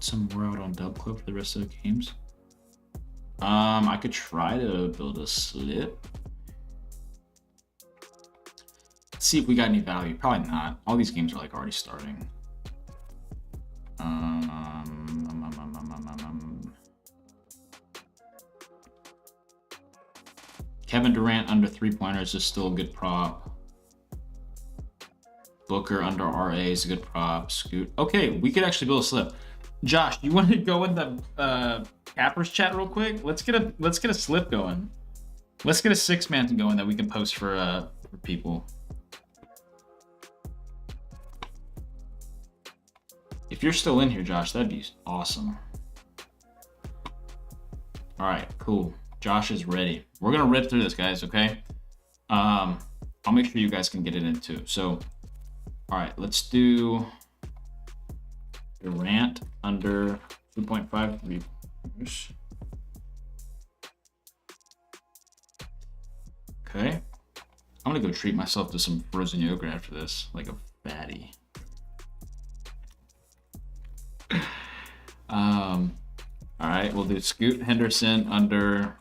Some more out on Dub Club for the rest of the games. I could try to build a slip. Let's see if we got any value. Probably not. All these games are like already starting. Kevin Durant under 3-pointers is still a good prop. Booker under RA is a good prop. Scoot. Okay, we could actually build a slip. Josh, you want to go in the cappers chat real quick? Let's get a slip going. Let's get a 6-man going that we can post for people. If you're still in here, Josh, that'd be awesome. All right, cool. Josh is ready. We're gonna rip through this, guys. Okay. I'll make sure you guys can get it in too. So, all right, let's do Durant under 2.53. Okay. I'm gonna go treat myself to some frozen yogurt after this, like a fatty. All right, we'll do Scoot Henderson under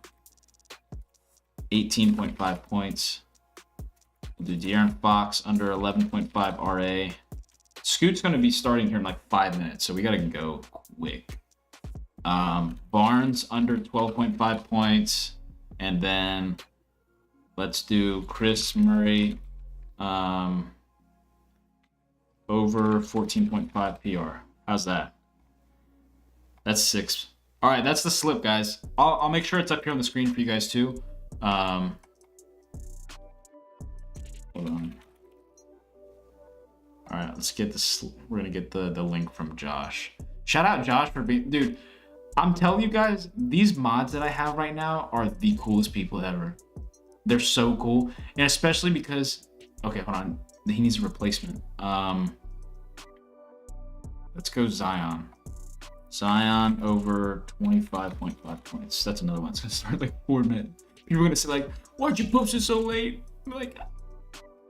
18.5 points. We'll do De'Aaron Fox under 11.5 RA. Scoot's going to be starting here in like 5 minutes, so we got to go quick. Barnes under 12.5 points. And then let's do Chris Murray over 14.5 PR. How's that? That's 6. All right, that's the slip, guys. I'll make sure it's up here on the screen for you guys too. Hold on. All right, let's get this. We're gonna get the link from Josh. Shout out Josh for being, dude. I'm telling you guys, these mods that I have right now are the coolest people ever. They're so cool, and especially because, okay, hold on. He needs a replacement. Let's go Zion. Zion over 25.5 points. That's another one. It's gonna start like 4 minutes. People are gonna say like, "Why'd you post it so late?" I'm like,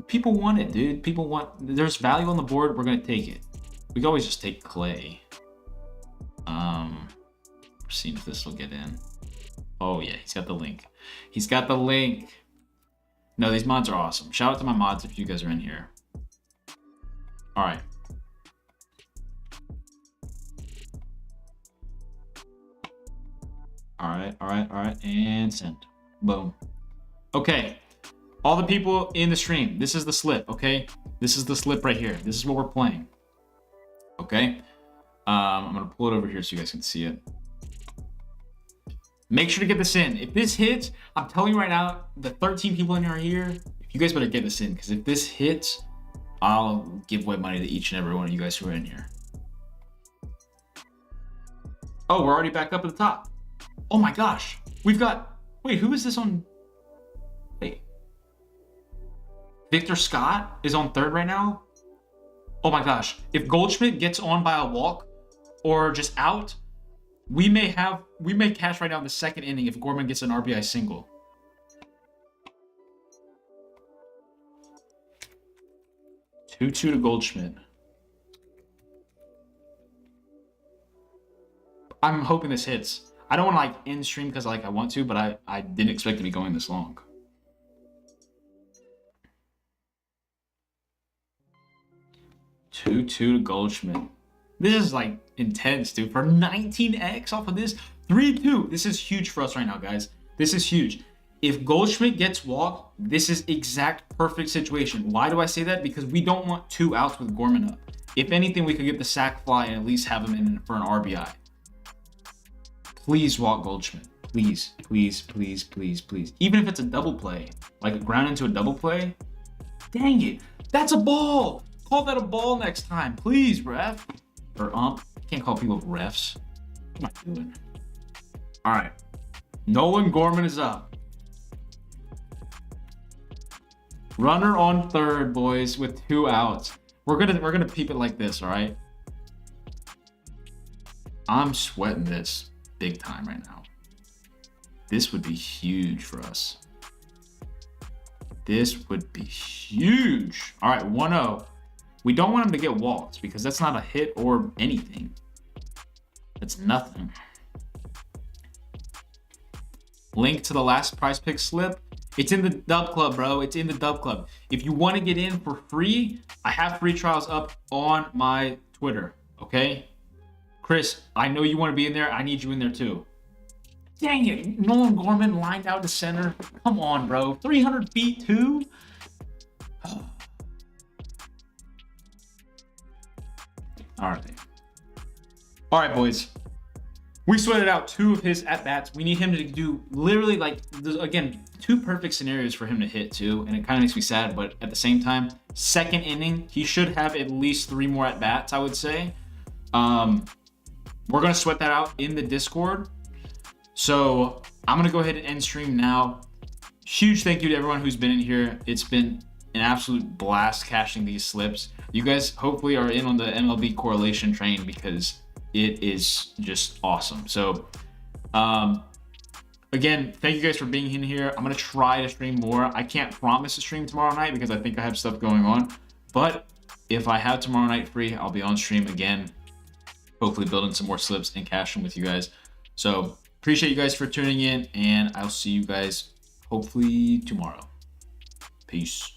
people want it, dude. People want. There's value on the board. We're gonna take it. We can always just take Clay. Seeing if this will get in. Oh yeah, he's got the link. He's got the link. No, these mods are awesome. Shout out to my mods if you guys are in here. All right. All right, and send. Boom. Okay, all the people in the stream, this is the slip, okay? This is the slip right here. This is what we're playing, okay? I'm gonna pull it over here so you guys can see it. Make sure to get this in. If this hits, I'm telling you right now, the 13 people in here, you guys better get this in, because if this hits, I'll give away money to each and every one of you guys who are in here. Oh, we're already back up at the top. Oh my gosh, we've got, wait, who is this on? Wait, Victor Scott is on 3rd right now. Oh my gosh, if Goldschmidt gets on by a walk or just out, we may cash right now in the 2nd inning if Gorman gets an RBI single. Two to Goldschmidt. I'm hoping this hits. I don't want to like end stream because like I want to, but I didn't expect to be going this long. Two to Goldschmidt. This is like intense, dude. For 19x off of this, 3-2. This is huge for us right now, guys. This is huge. If Goldschmidt gets walked, this is exact perfect situation. Why do I say that? Because we don't want 2 outs with Gorman up. If anything, we could get the sac fly and at least have him in for an RBI. Please walk Goldschmidt. Please, please, please, please, please. Even if it's a double play, like a ground into a double play. Dang it. That's a ball. Call that a ball next time. Please, ref. Or ump. Can't call people refs. What am I doing? All right. Nolan Gorman is up. Runner on 3rd, boys, with 2 outs. We're gonna peep it like this, all right? I'm sweating this big time right now. This would be huge for us. This would be huge. All right, 1-0. We don't want him to get walked because that's not a hit or anything. That's nothing. Link to the last prize pick slip. It's in the Dub Club, bro. It's in the Dub Club. If you want to get in for free, I have free trials up on my Twitter, okay? Chris, I know you want to be in there. I need you in there too. Dang it. Nolan Gorman lined out to center. Come on, bro. 300 feet too? All right, boys. We sweated out 2 of his at-bats. We need him to do literally like, again, two perfect scenarios for him to hit too, and it kind of makes me sad. But at the same time, second inning, he should have at least 3 more at bats, I would say. We're gonna sweat that out in the Discord. So I'm gonna go ahead and end stream now. Huge thank you to everyone who's been in here. It's been an absolute blast cashing these slips. You guys hopefully are in on the MLB correlation train because it is just awesome. So again, thank you guys for being in here. I'm gonna try to stream more. I can't promise a stream tomorrow night because I think I have stuff going on, but if I have tomorrow night free, I'll be on stream again, hopefully building some more slips and cashing with you guys. So appreciate you guys for tuning in, and I'll see you guys hopefully tomorrow. Peace.